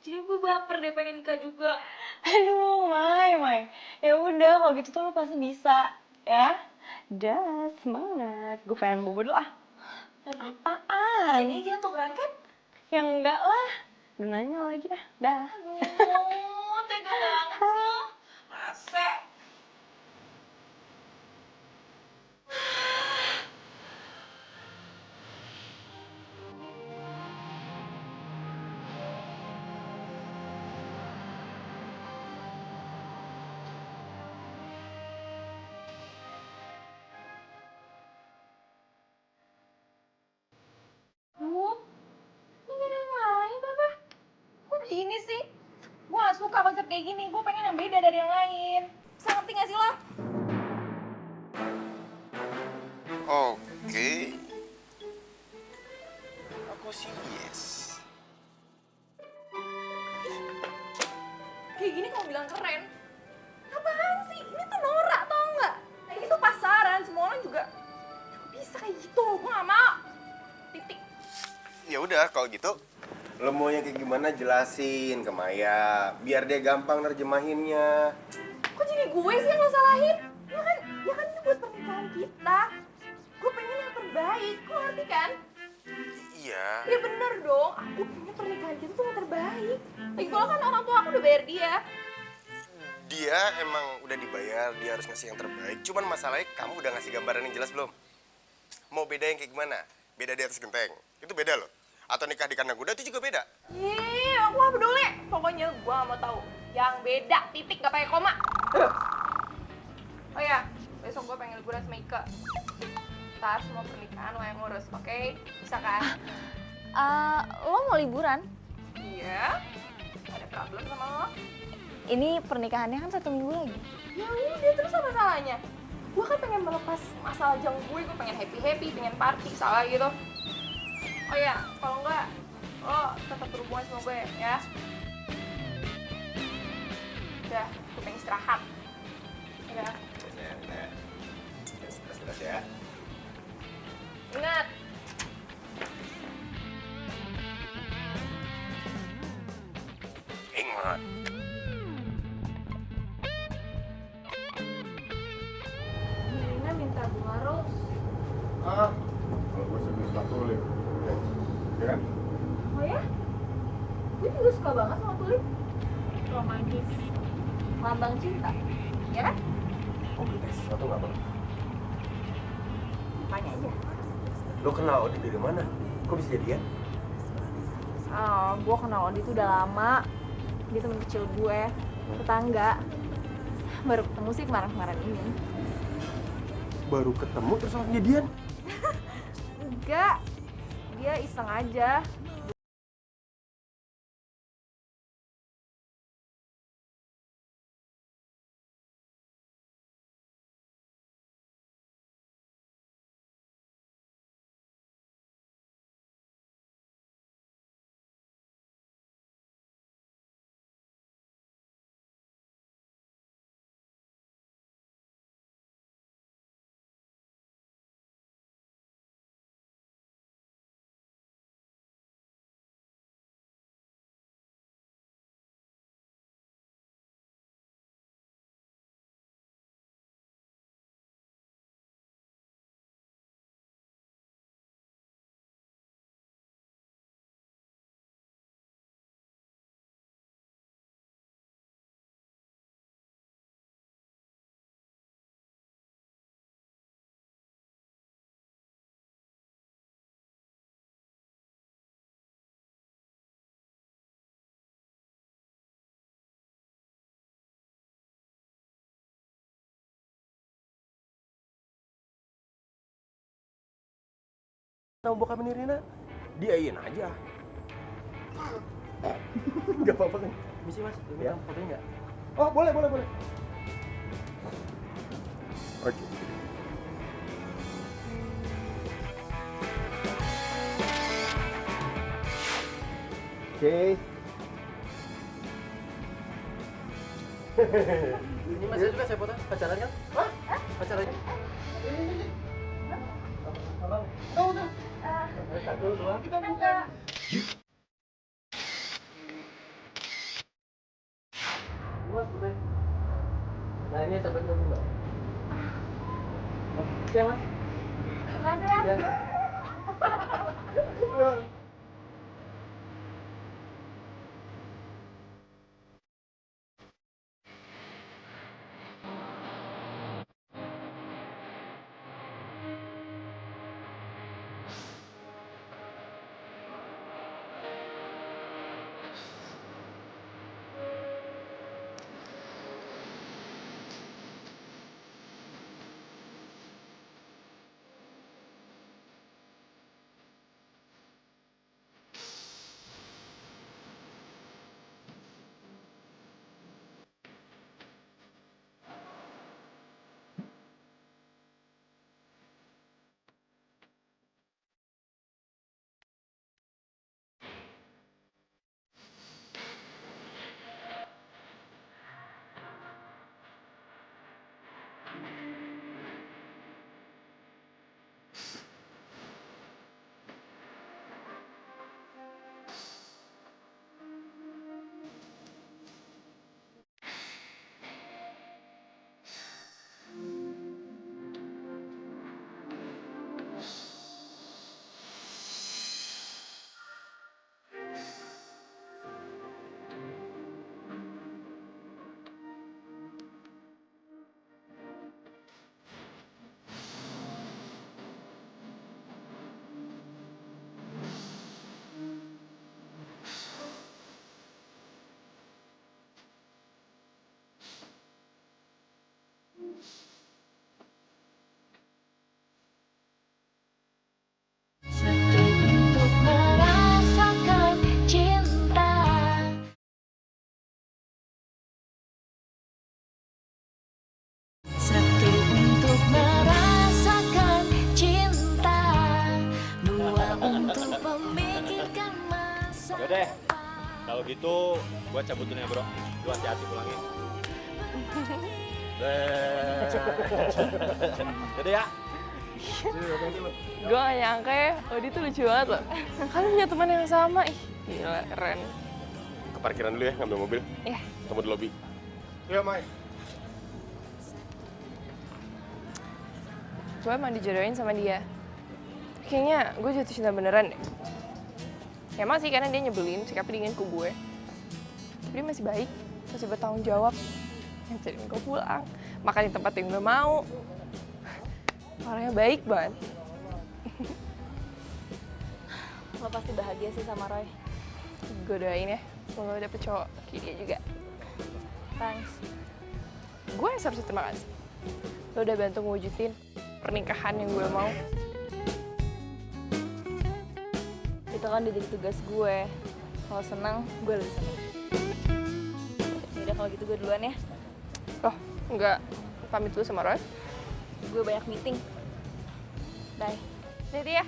Jadi gue baper deh pengen nikah juga. Aduh, Mai. Ya udah, kalau gitu tuh lo pasti bisa, ya. Dah, semangat. Gue pengen bobo dulu ah. Apaan? Ini dia tukeran kan? Ya enggak lah. Udah nanya lagi ah. Dah. Aduh, tega banget sih. Masa? Ini gak ada yang lain apa? Kok gini sih? Gue gak suka konsep kayak gini, gue pengen yang beda dari yang lain. Bisa ngerti gak sih lo? Oke. Aku sih yes. Kayak gini kamu bilang keren. Apaan sih? Ini tuh norak tau nggak? Nah, ini tuh pasaran, semua orang juga bisa kayak gitu. Gue gak mau. Titik. Ya udah kalau gitu, lo maunya kayak gimana jelasin ke Maya, biar dia gampang nerjemahinnya. Kok jadi gue sih yang lo salahin? Ya kan ini buat pernikahan kita. Gue pengen yang terbaik, lo ngerti kan? Iya, Ya bener dong, aku punya pernikahan kita tuh yang terbaik. Lagi pula kan orang tua aku udah bayar dia. Dia emang udah dibayar, dia harus ngasih yang terbaik. Cuman masalahnya kamu udah ngasih gambaran yang jelas belum? Mau beda yang kayak gimana? Beda di atas genteng, itu beda loh. Atau nikah di kandang kuda itu juga beda. Ih, aku gak peduli. Pokoknya gua gak mau tahu. Yang beda, titik, gak pakai koma. Oh ya, besok gua pengen liburan sama Ika. Ntar semua pernikahan lo yang ngurus, oke? Bisa kan? Lo mau liburan? Iya. Ada problem sama lo? Ini pernikahannya kan 1 minggu lagi. Ya udah, terus apa salahnya? Gue kan pengen melepas masalah jam gue pengen happy-happy, pengen party, salah gitu. Oh ya, kalau enggak, lo tetap berhubungan sama gue ya. Udah, gue pengen istirahat. Udah. Stres ya. Ingat, Ingat. Nirina minta bunga rose. Kalau gue suka tulip. Ya kan? Oh ya? Gue juga suka banget sama tulip. Romantis. Lambang cinta. Ya kan? Kok beli sesuatu nggak perlu? Tanya aja. Lo kenal Odi dari mana? Kok bisa jadian? Gue kenal Odi tuh udah lama. Dia temen kecil gue, tetangga. Baru ketemu sih kemarin-kemarin ini. Baru ketemu terus langsung jadian? Enggak, dia iseng aja. Tahu bokap Nirina? Diain aja. Gak apa-apa kan? Misi mas, Ya. fotonya nggak? Oh, boleh. Oke. Oke. Ini mas juga saya foto, pacaran kan? Hah? Pacaran kan? Nah ini sampai ketemu mbak. Oke mas. Udah deh, kalau gitu gua cabut dulu ya bro. Lu hati-hati pulangin. Udah ya. Gue gak nyangka ya, Odi tuh lucu banget loh. Kalian punya teman yang sama, ih gila keren. Ke parkiran dulu ya, ngambil mobil. Iya. Tunggu di lobi. Iya, Mai. Gue emang dijodohin sama dia. Kayaknya gue jatuh cinta beneran deh. Ya emang sih karena dia nyebelin, sikapnya dingin ke gue. Tapi dia masih baik, masih bertanggung jawab. Ngajarin gue pulang, makan di tempat yang gue mau. Orangnya baik banget. Lo pasti bahagia sih sama Roy. Gue doain ya, semoga lo dapet cowok kayak dia juga. Thanks. Gue yang seharusnya terima kasih. Lo udah bantu mewujudin pernikahan yang gue mau. Itu kan udah jadi tugas gue. Kalau senang, gue lebih senang. Yaudah kalau gitu gue duluan ya. Oh, enggak pamit dulu sama Roy? Gue banyak meeting. Bye. Jadi ya.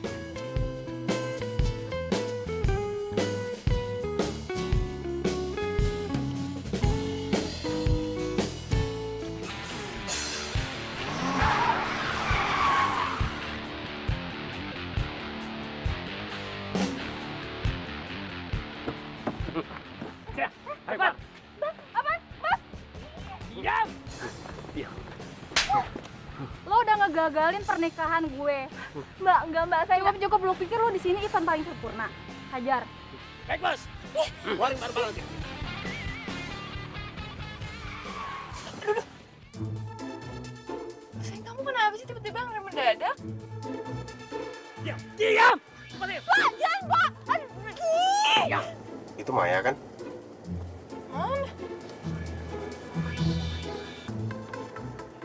Lo udah ngegagalin pernikahan gue. Mbak, saya cukup lu pikir lo di sini Ivan paling sempurna. Hajar. Baik bos. Keluarin barang-barang. Sayang, kamu kenapa sih tiba-tiba ngerem mendadak? Diam. Jangan, Pak! Itu Maya kan? Mana?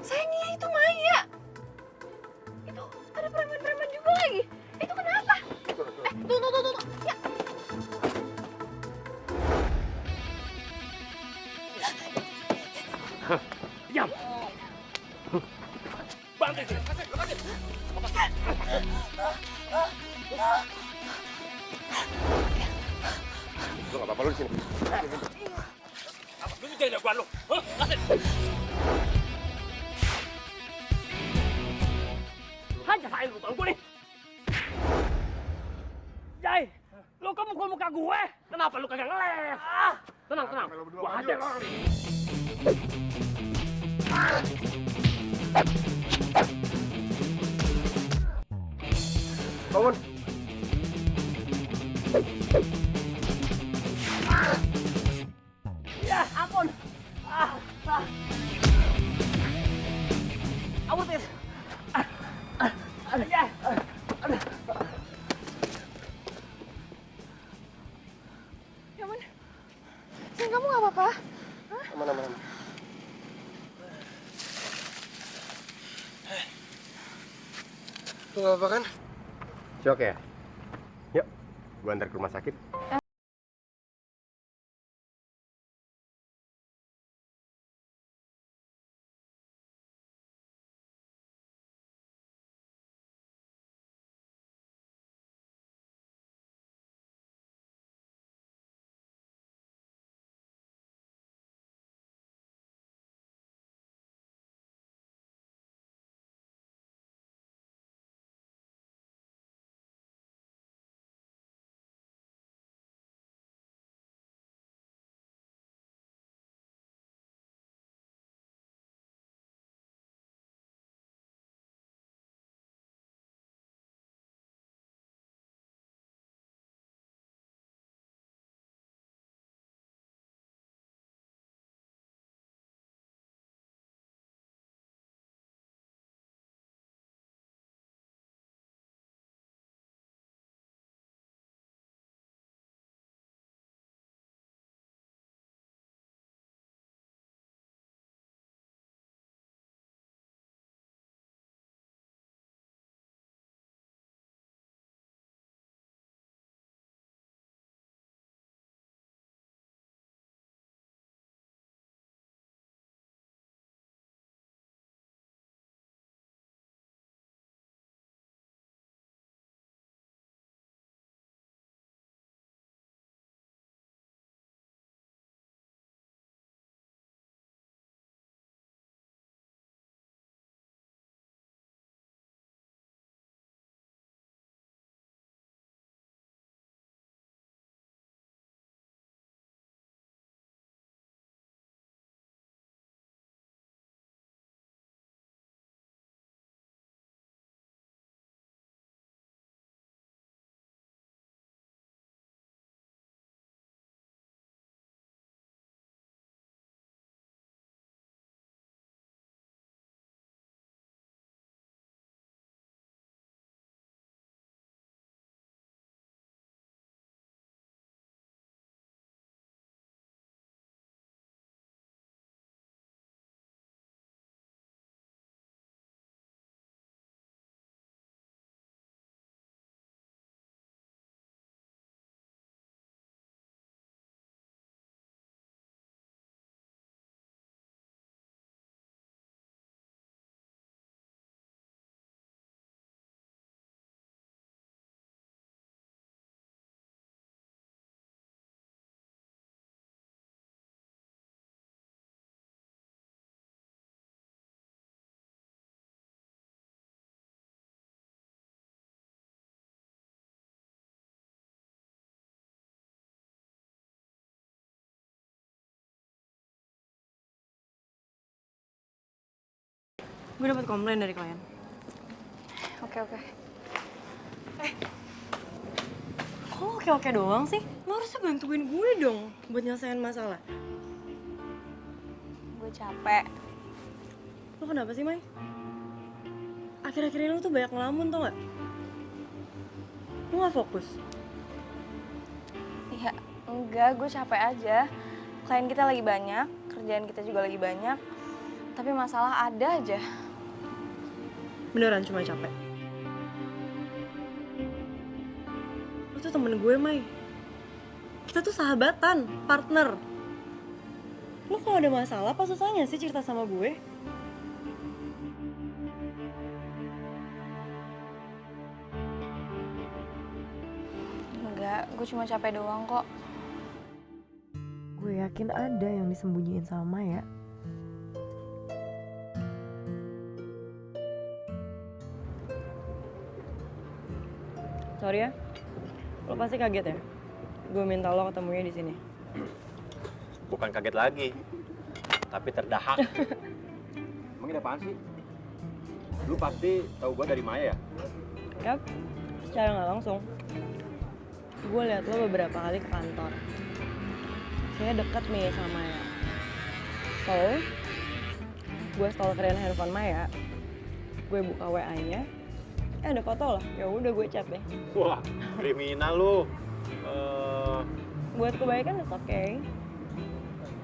Sayang, iya itu Maya. Itu ada preman-preman juga lagi. Itu kenapa? Tuh. Ya. Diam. Bantai sini. Lu nggak apa-apa lu di sini. Lu jangan jagoan lu. Kasih. Hanya saya lu tahu gue nih. Jai, lu kok mukul muka gue? Kenapa lu kagak ngeles? Tenang. Gua hajar. Bangun. Ya, ampun. Awas, Tis. Ya. Ya ampun. Sayang, kamu nggak apa-apa? Aman. Lu nggak apa-apa kan? Syok ya? Yuk, gua antar ke rumah sakit. Gue dapat komplain dari klien. Oke. Kok lo oke-oke doang sih? Lo harusnya bantuin gue dong buat nyelesain masalah. Gue capek. Lo kenapa sih, Mai? Akhir-akhir ini lo tuh banyak ngelamun, tau gak? Lo gak fokus? Ya, enggak, gue capek aja. Klien kita lagi banyak, kerjaan kita juga lagi banyak. Tapi masalah ada aja. Beneran cuma capek? Lo tuh temen gue, Mai. Kita tuh sahabatan, partner. Lo kalau ada masalah, apa susahnya sih cerita sama gue? Enggak, gue cuma capek doang kok. Gue yakin ada yang disembunyiin sama Maya. Sorry ya, lo pasti kaget ya? Gue minta lo ketemunya di sini. Bukan kaget lagi, tapi terdahak. Emang ini apaan sih? Lu pasti tahu gua dari Maya ya? Yap, secara nggak langsung. Gue liat lo beberapa kali ke kantor. Kayaknya deket nih sama Maya. So, gue stalkerin handphone Maya. Gue buka WA-nya. Ada foto lah. Ya udah gue chat deh. Wah, kriminal lu. Buat kebaikan it's okay.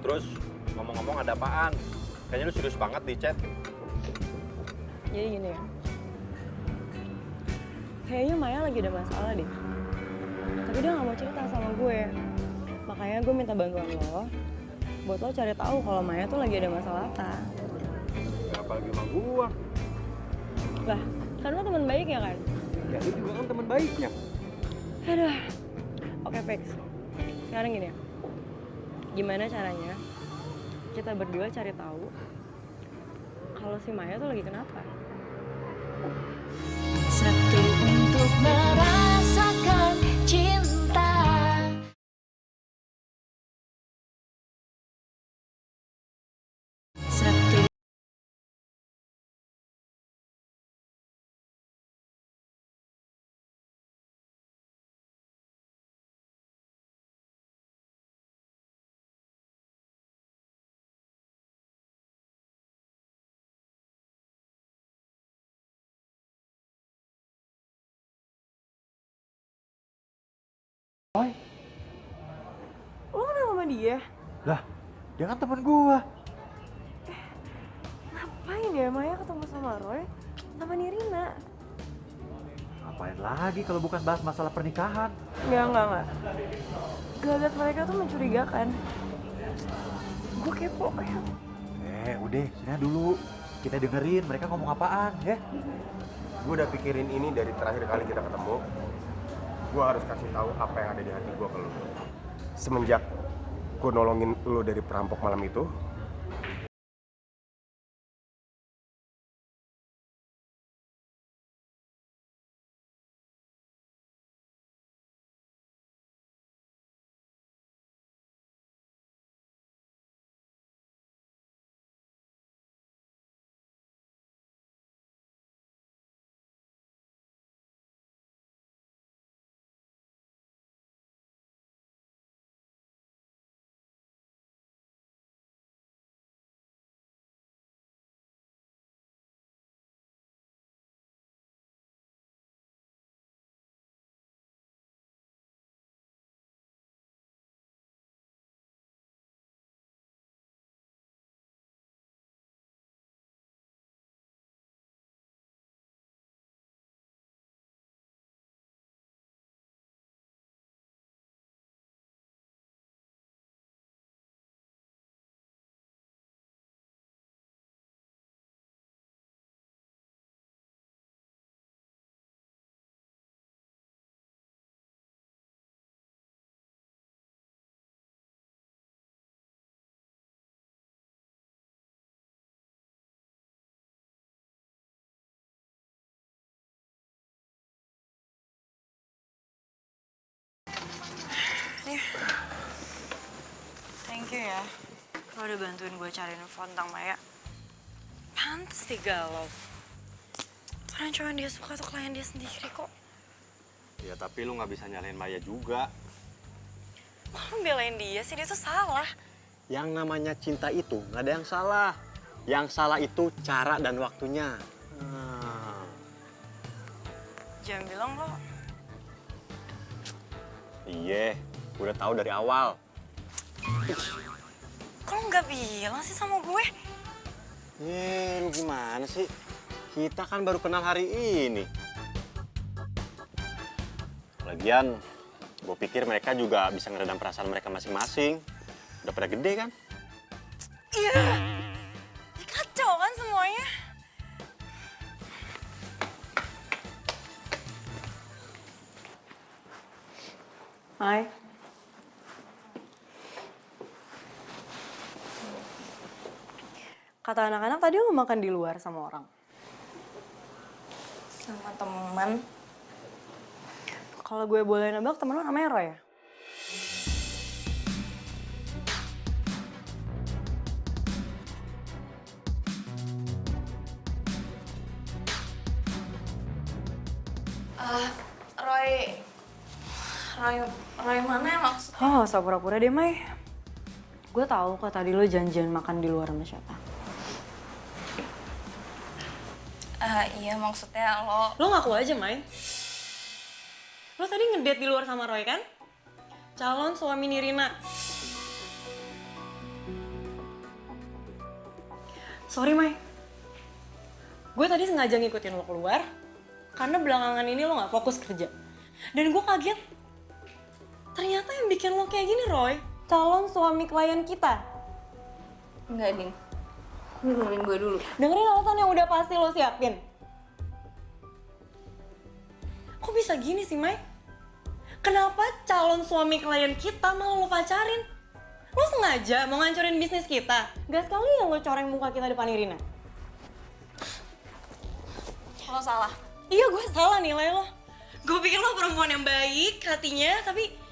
Terus ngomong-ngomong ada apaan? Kayaknya lu serius banget di chat. Jadi gini ya. Kayaknya Maya lagi ada masalah deh. Tapi dia gak mau cerita sama gue. Makanya gue minta bantuan lo buat lo cari tahu kalau Maya tuh lagi ada masalah apa. Kenapa lagi sama gua? Lah, kan lo teman baiknya kan? Ya lu juga kan teman baiknya. Aduh. Oke, Pex. Sekarang gini ya. Gimana caranya kita berdua cari tahu kalau si Maya tuh lagi kenapa? Satu untuk merasakan cinta. Satu. Lo kenal sama dia? Lah, dia kan teman gua. Ngapain ya Maya ketemu sama Roy sama Nirina? Ngapain lagi kalau bukan bahas masalah pernikahan? Enggak. Gelagat mereka tuh mencurigakan. Gue kepo ya. Udah, sini dulu. Kita dengerin mereka ngomong apaan, ya? Gue udah pikirin ini dari terakhir kali kita ketemu. Gue harus kasih tahu apa yang ada di hati gue ke lo. Semenjak gue nolongin lo dari perampok malam itu, Thank you ya. Lo udah bantuin gue cari info tentang Maya. Pantes dia galau. Orang cuma yang dia suka tuh klien dia sendiri kok. Ya tapi lu nggak bisa nyalain Maya juga. Kok lu belain dia sih? Dia tuh salah. Yang namanya cinta itu nggak ada yang salah. Yang salah itu cara dan waktunya. Jangan bilang lo. Iya, udah tahu dari awal. Kok lo nggak bilang sih sama gue? Lu gimana sih? Kita kan baru kenal hari ini. Lagian, gue pikir mereka juga bisa ngeredam perasaan mereka masing-masing. Udah pada gede kan? Iya. Ya, kacau kan semuanya. Hai. Kata anak-anak tadi lo makan di luar sama orang. Sama teman. Kalau gue boleh nebak, temen lo namanya Roy ya? Roy mana ya maksud? Oh, gak usah pura-pura deh, Mai. Gue tahu kok tadi lo janjian makan di luar sama siapa. Iya maksudnya lo. Lo ngaku aja, Mai. Lo tadi ngedate di luar sama Roy kan? Calon suami Nirina. Sorry, Mai. Gue tadi sengaja ngikutin lo keluar karena belakangan ini lo gak fokus kerja. Dan gue kaget. Ternyata yang bikin lo kayak gini, Roy, calon suami klien kita. Enggak, Din. Dengerin gue dulu. Dengerin alasan yang udah pasti lo siapin. Kok bisa gini sih, Mai? Kenapa calon suami klien kita malah lo pacarin? Lo sengaja mau ngancurin bisnis kita? Gak sekali yang lo coreng muka kita depan Irina. Lo salah. Iya, gue salah nilai lo. Gue pikir lo perempuan yang baik hatinya, tapi...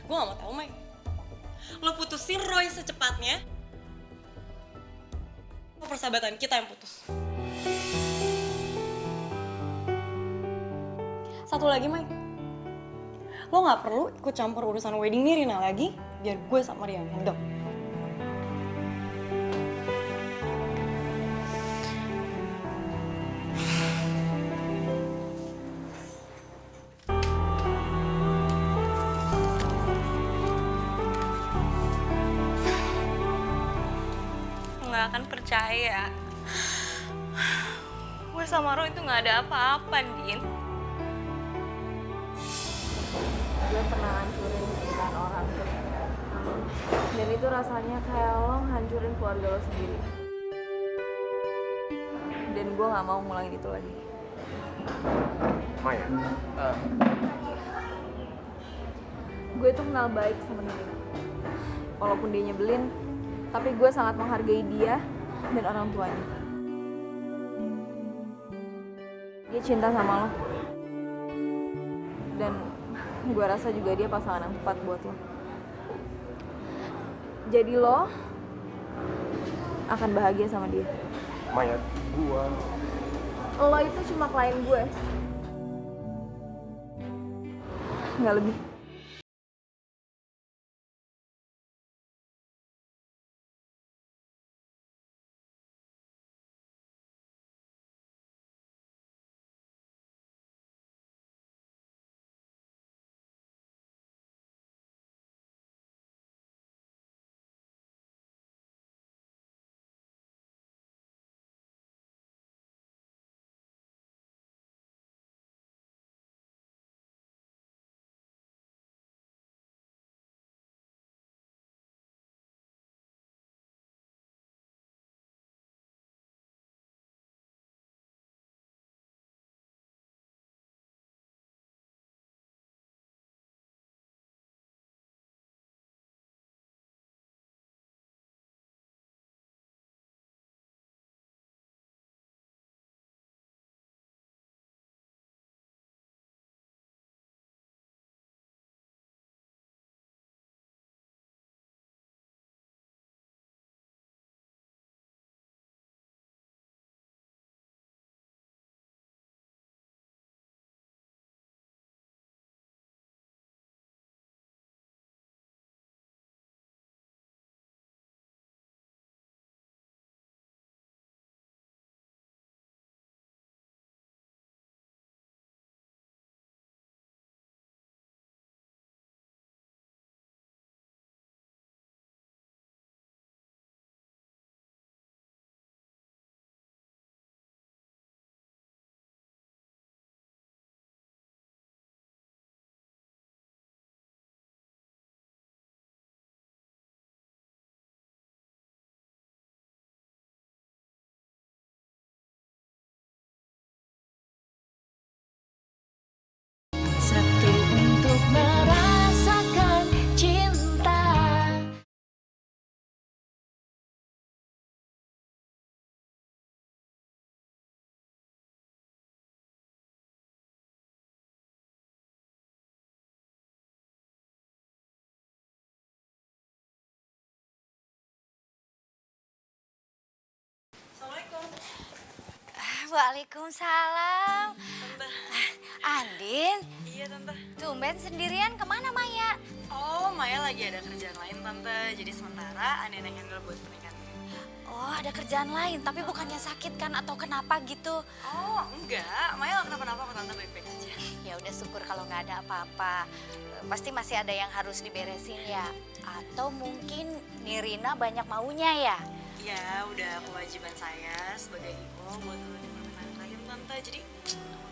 Gue gak mau tahu, Mai. Lo putusin Roy secepatnya. Persahabatan kita yang putus. Satu lagi, Mai. Lo gak perlu ikut campur urusan wedding Nirina lagi, biar gue sama dia yang handle. Nggak akan percaya. Gue sama Roy itu nggak ada apa-apa, Din. Gue pernah hancurin pernikahan orang tuh. Dan itu rasanya kayak lo hancurin keluarga lo sendiri. Dan gue gak mau ngulangin itu lagi. Maya, Gue tuh kenal baik sama Nirina. Walaupun dia nyebelin, tapi gue sangat menghargai dia dan orang tuanya. Dia cinta sama lo. Dan gue rasa juga dia pasangan yang tepat buat lo. Jadi lo akan bahagia sama dia. Maya, Lo itu cuma klien gue. Nggak lebih. Waalaikumsalam. Tante. Andin, Iya, Tante. tumben sendirian kemana Maya? Oh, Maya lagi ada kerjaan lain, Tante. Jadi sementara Andin yang handle buat pernikahan. Oh, ada kerjaan lain, tapi bukannya sakit kan atau kenapa gitu? Oh, enggak. Maya gak kenapa-napa kok, Tante, baik-baik aja. Ya udah syukur kalau nggak ada apa-apa. Pasti masih ada yang harus diberesin ya. Atau mungkin Nirina banyak maunya ya? Ya, udah kewajiban saya sebagai ibu buat nurutin permintaan klien, Tante. Jadi,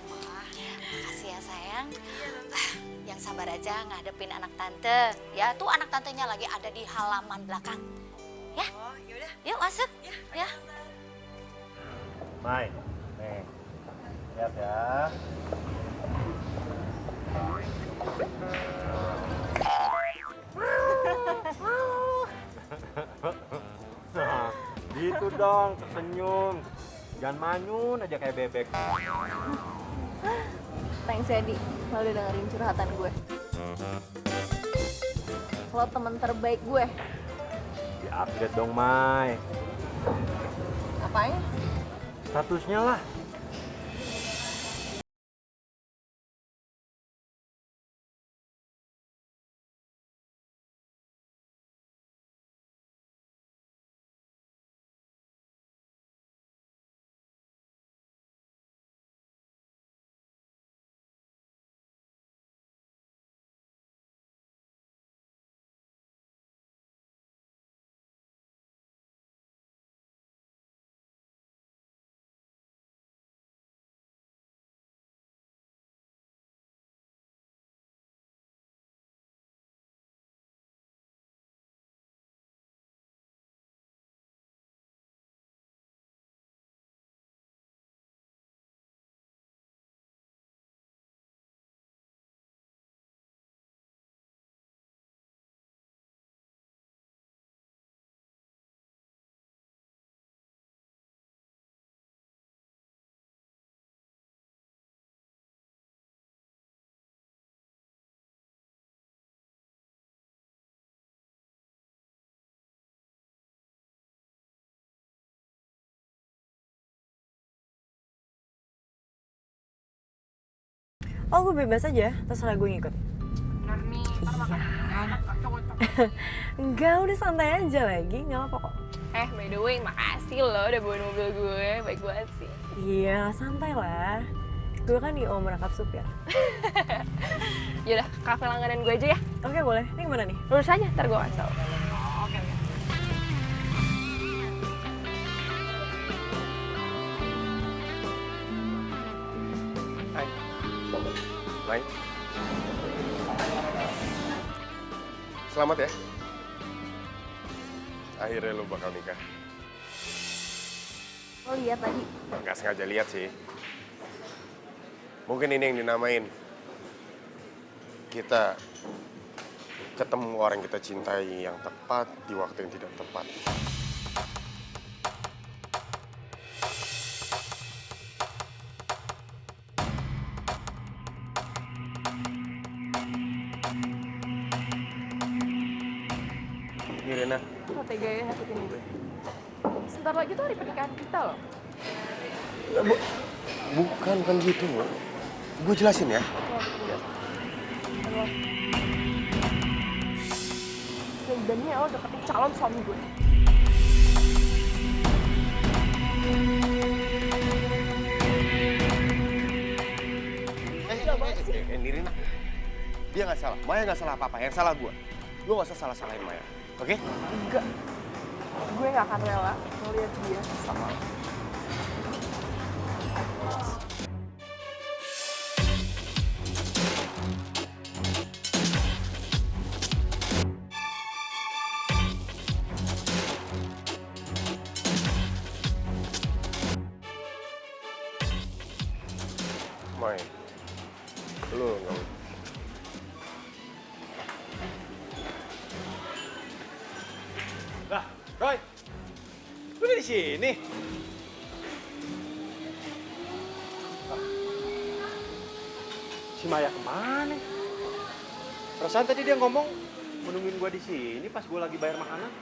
wah. Makasih ya sayang. Iya, Tante. Yang sabar aja ngadepin anak tante. Ya tuh anak tantenya lagi ada di halaman belakang. Ya, Oh, yaudah. yuk masuk. Ya, Ya. Mai, nih, lihat ya. Nah, gitu dong, senyum. Jangan manyun aja kayak bebek. Thanks ya, Di. Lo udah dengerin curhatan gue. Lo temen terbaik gue. Di-update dong, Mai. Apanya? Statusnya lah. Oh, gue bebas aja. Terserah gue ngikut. Enggak, udah santai aja lagi. Nggak apa kok. By the way, makasih lo udah bawain mobil gue. Baik banget sih. Iya, santai lah. Gue kan IO merangkap supir. Yaudah, kafe langganan gue aja ya. Oke, boleh. Ini kemana nih? Lurus aja, ntar gue kasih tau. Oke. Hai. Mai. Selamat ya. Akhirnya lu bakal nikah. Lo lihat tadi. Nggak sengaja lihat sih. Mungkin ini yang dinamain kita ketemu orang yang kita cintai yang tepat di waktu yang tidak tepat. Ini Rena. Lo tega ya nyakitin gue. Sebentar lagi tuh hari pernikahan kita loh. Bukan gitu. Gue jelasin ya. Dan ini lo deketin calon suami gue. Nirina. Dia nggak salah. Maya nggak salah apa-apa. Yang salah gue. Lo nggak usah salah-salahin Maya. Oke? Enggak. Gue gak akan rela ngeliat dia sama lo. Maya. Lo nggak. Lah, Roy. Lu udah di sini. Si Maya kemana? Perasaan tadi dia ngomong menungguin gua di sini pas gua lagi bayar makanan.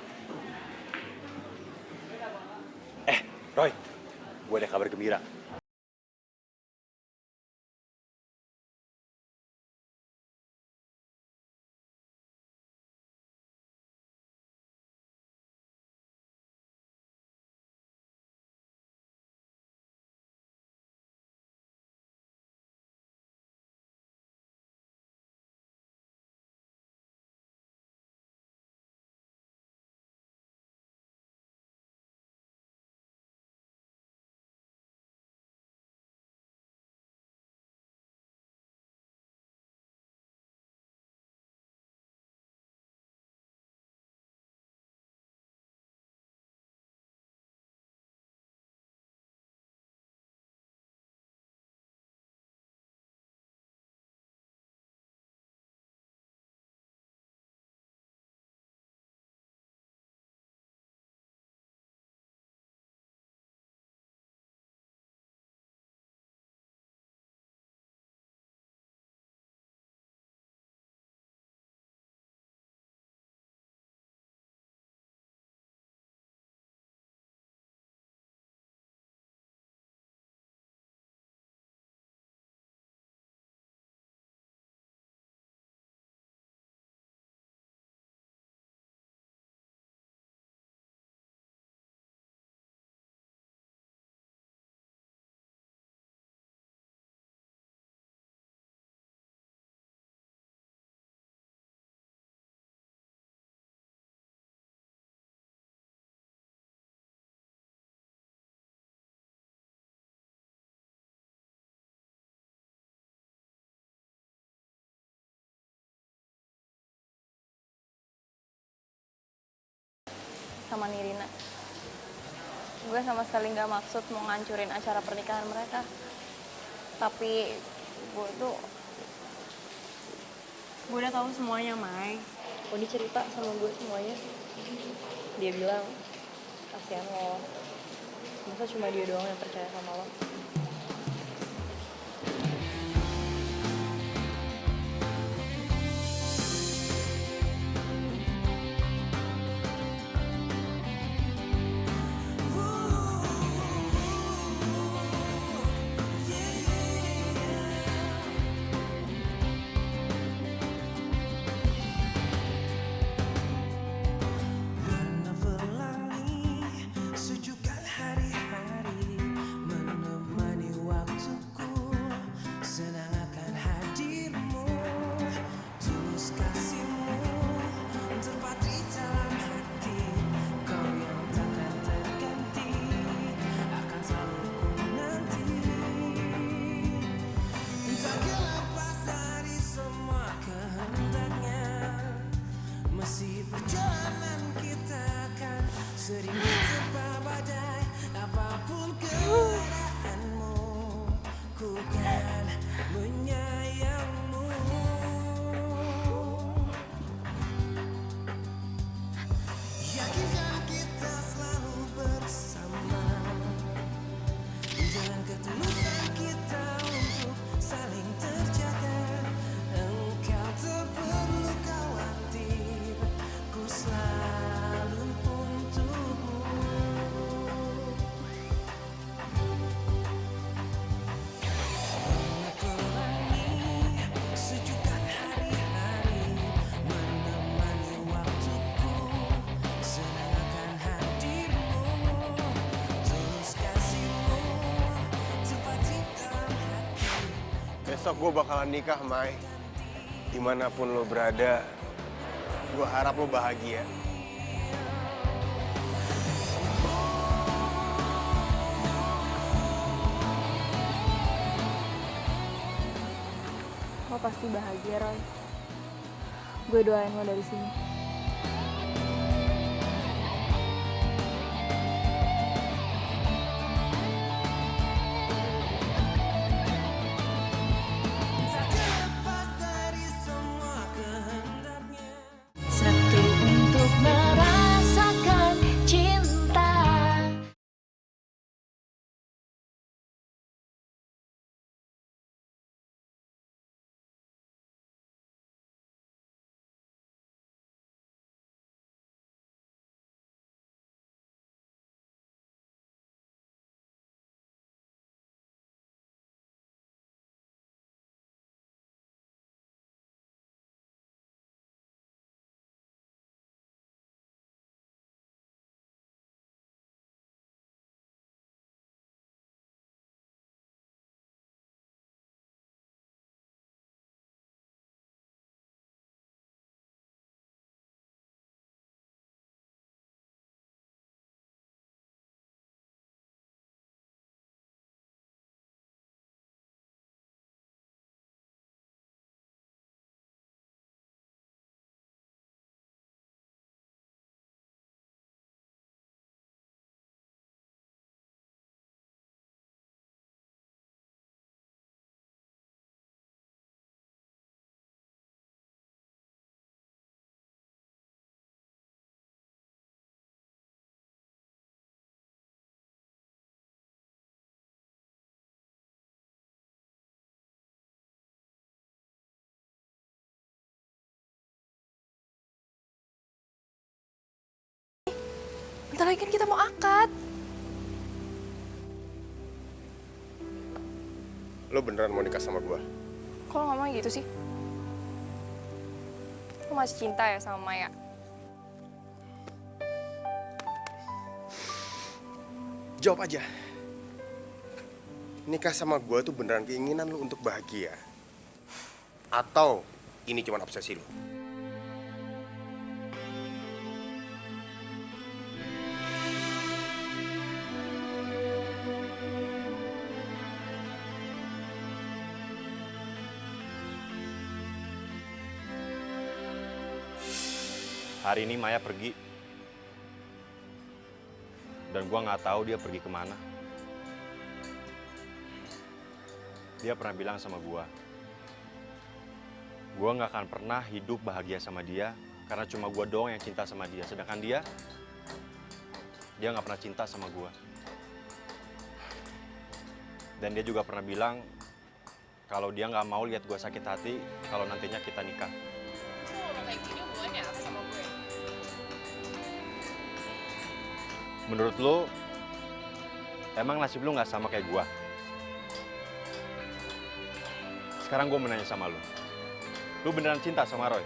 Roy, gue ada kabar gembira. sama Nirina. Gue sama sekali nggak maksud mau ngancurin acara pernikahan mereka. Tapi gue udah tahu semuanya, Mai. Odi cerita sama gue semuanya. Dia bilang, kasihan lo. Masa cuma dia doang yang percaya sama lo? Besok gue bakalan nikah, Mai. Dimanapun lo berada, gue harap lo bahagia. Lo pasti bahagia, Roy. Gue doain lo dari sini. Satu untuk merasakan cinta. Bentar lagi kan kita mau akad. Lo beneran mau nikah sama gue? Kok lo ngomong gitu sih? Lo masih cinta ya sama Maya? Jawab aja. Nikah sama gue tuh beneran keinginan lo untuk bahagia? Atau ini cuma obsesi lo? Hari ini Maya pergi. Dan gue nggak tahu dia pergi kemana. Dia pernah bilang sama gue nggak akan pernah hidup bahagia sama dia karena cuma gue doang yang cinta sama dia. Sedangkan dia nggak pernah cinta sama gue. Dan dia juga pernah bilang kalau dia nggak mau lihat gue sakit hati kalau nantinya kita nikah. Terus lo ngomong kayak gini hubungannya apa sama gue? Menurut lo, emang nasib lo nggak sama kayak gue? Sekarang gue menanya sama lo. Lu beneran cinta sama Roy?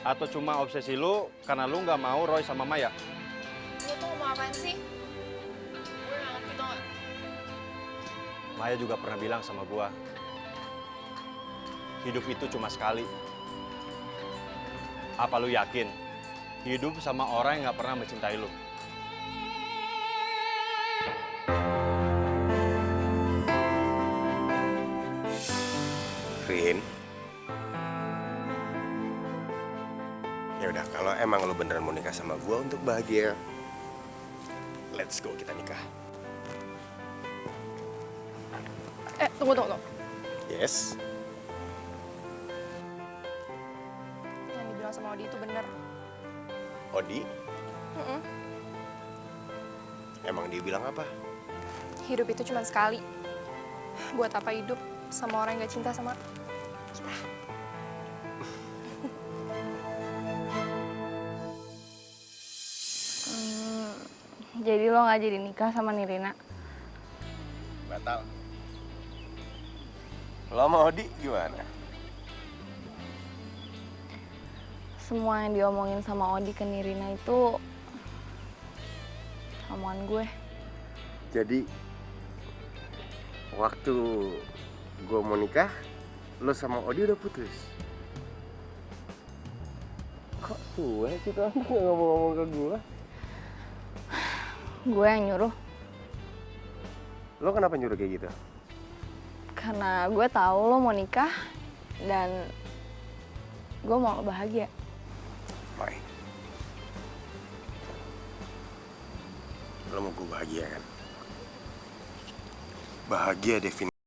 Atau cuma obsesi lu karena lu nggak mau Roy sama Maya? Lo tuh ngomong apaan sih? Gue nggak ngerti tau gak? Maya juga pernah bilang sama gua, hidup itu cuma sekali. Apa lu yakin hidup sama orang yang nggak pernah mencintai lu? Rin. Ya udah, kalau emang lo beneran mau nikah sama gue untuk bahagia, let's go, kita nikah. Tunggu. Yes. Yang dibilang sama Odi itu bener. Odi? Emang dia bilang apa? Hidup itu cuma sekali. Buat apa hidup sama orang yang gak cinta sama kita? Jadi lo nggak jadi nikah sama Nirina? Batal. Lo sama Odi gimana? Semua yang diomongin sama Odi ke Nirina itu omongan gue. Jadi, waktu gue mau nikah, lo sama Odi udah putus? Kok gue sih tuh nggak ngomong-ngomong ke gue? Gue yang nyuruh. Lo kenapa nyuruh kayak gitu? Karena gue tahu lo mau nikah dan gue mau lo bahagia. Mai, lo mau gue bahagia kan? Bahagia definisi.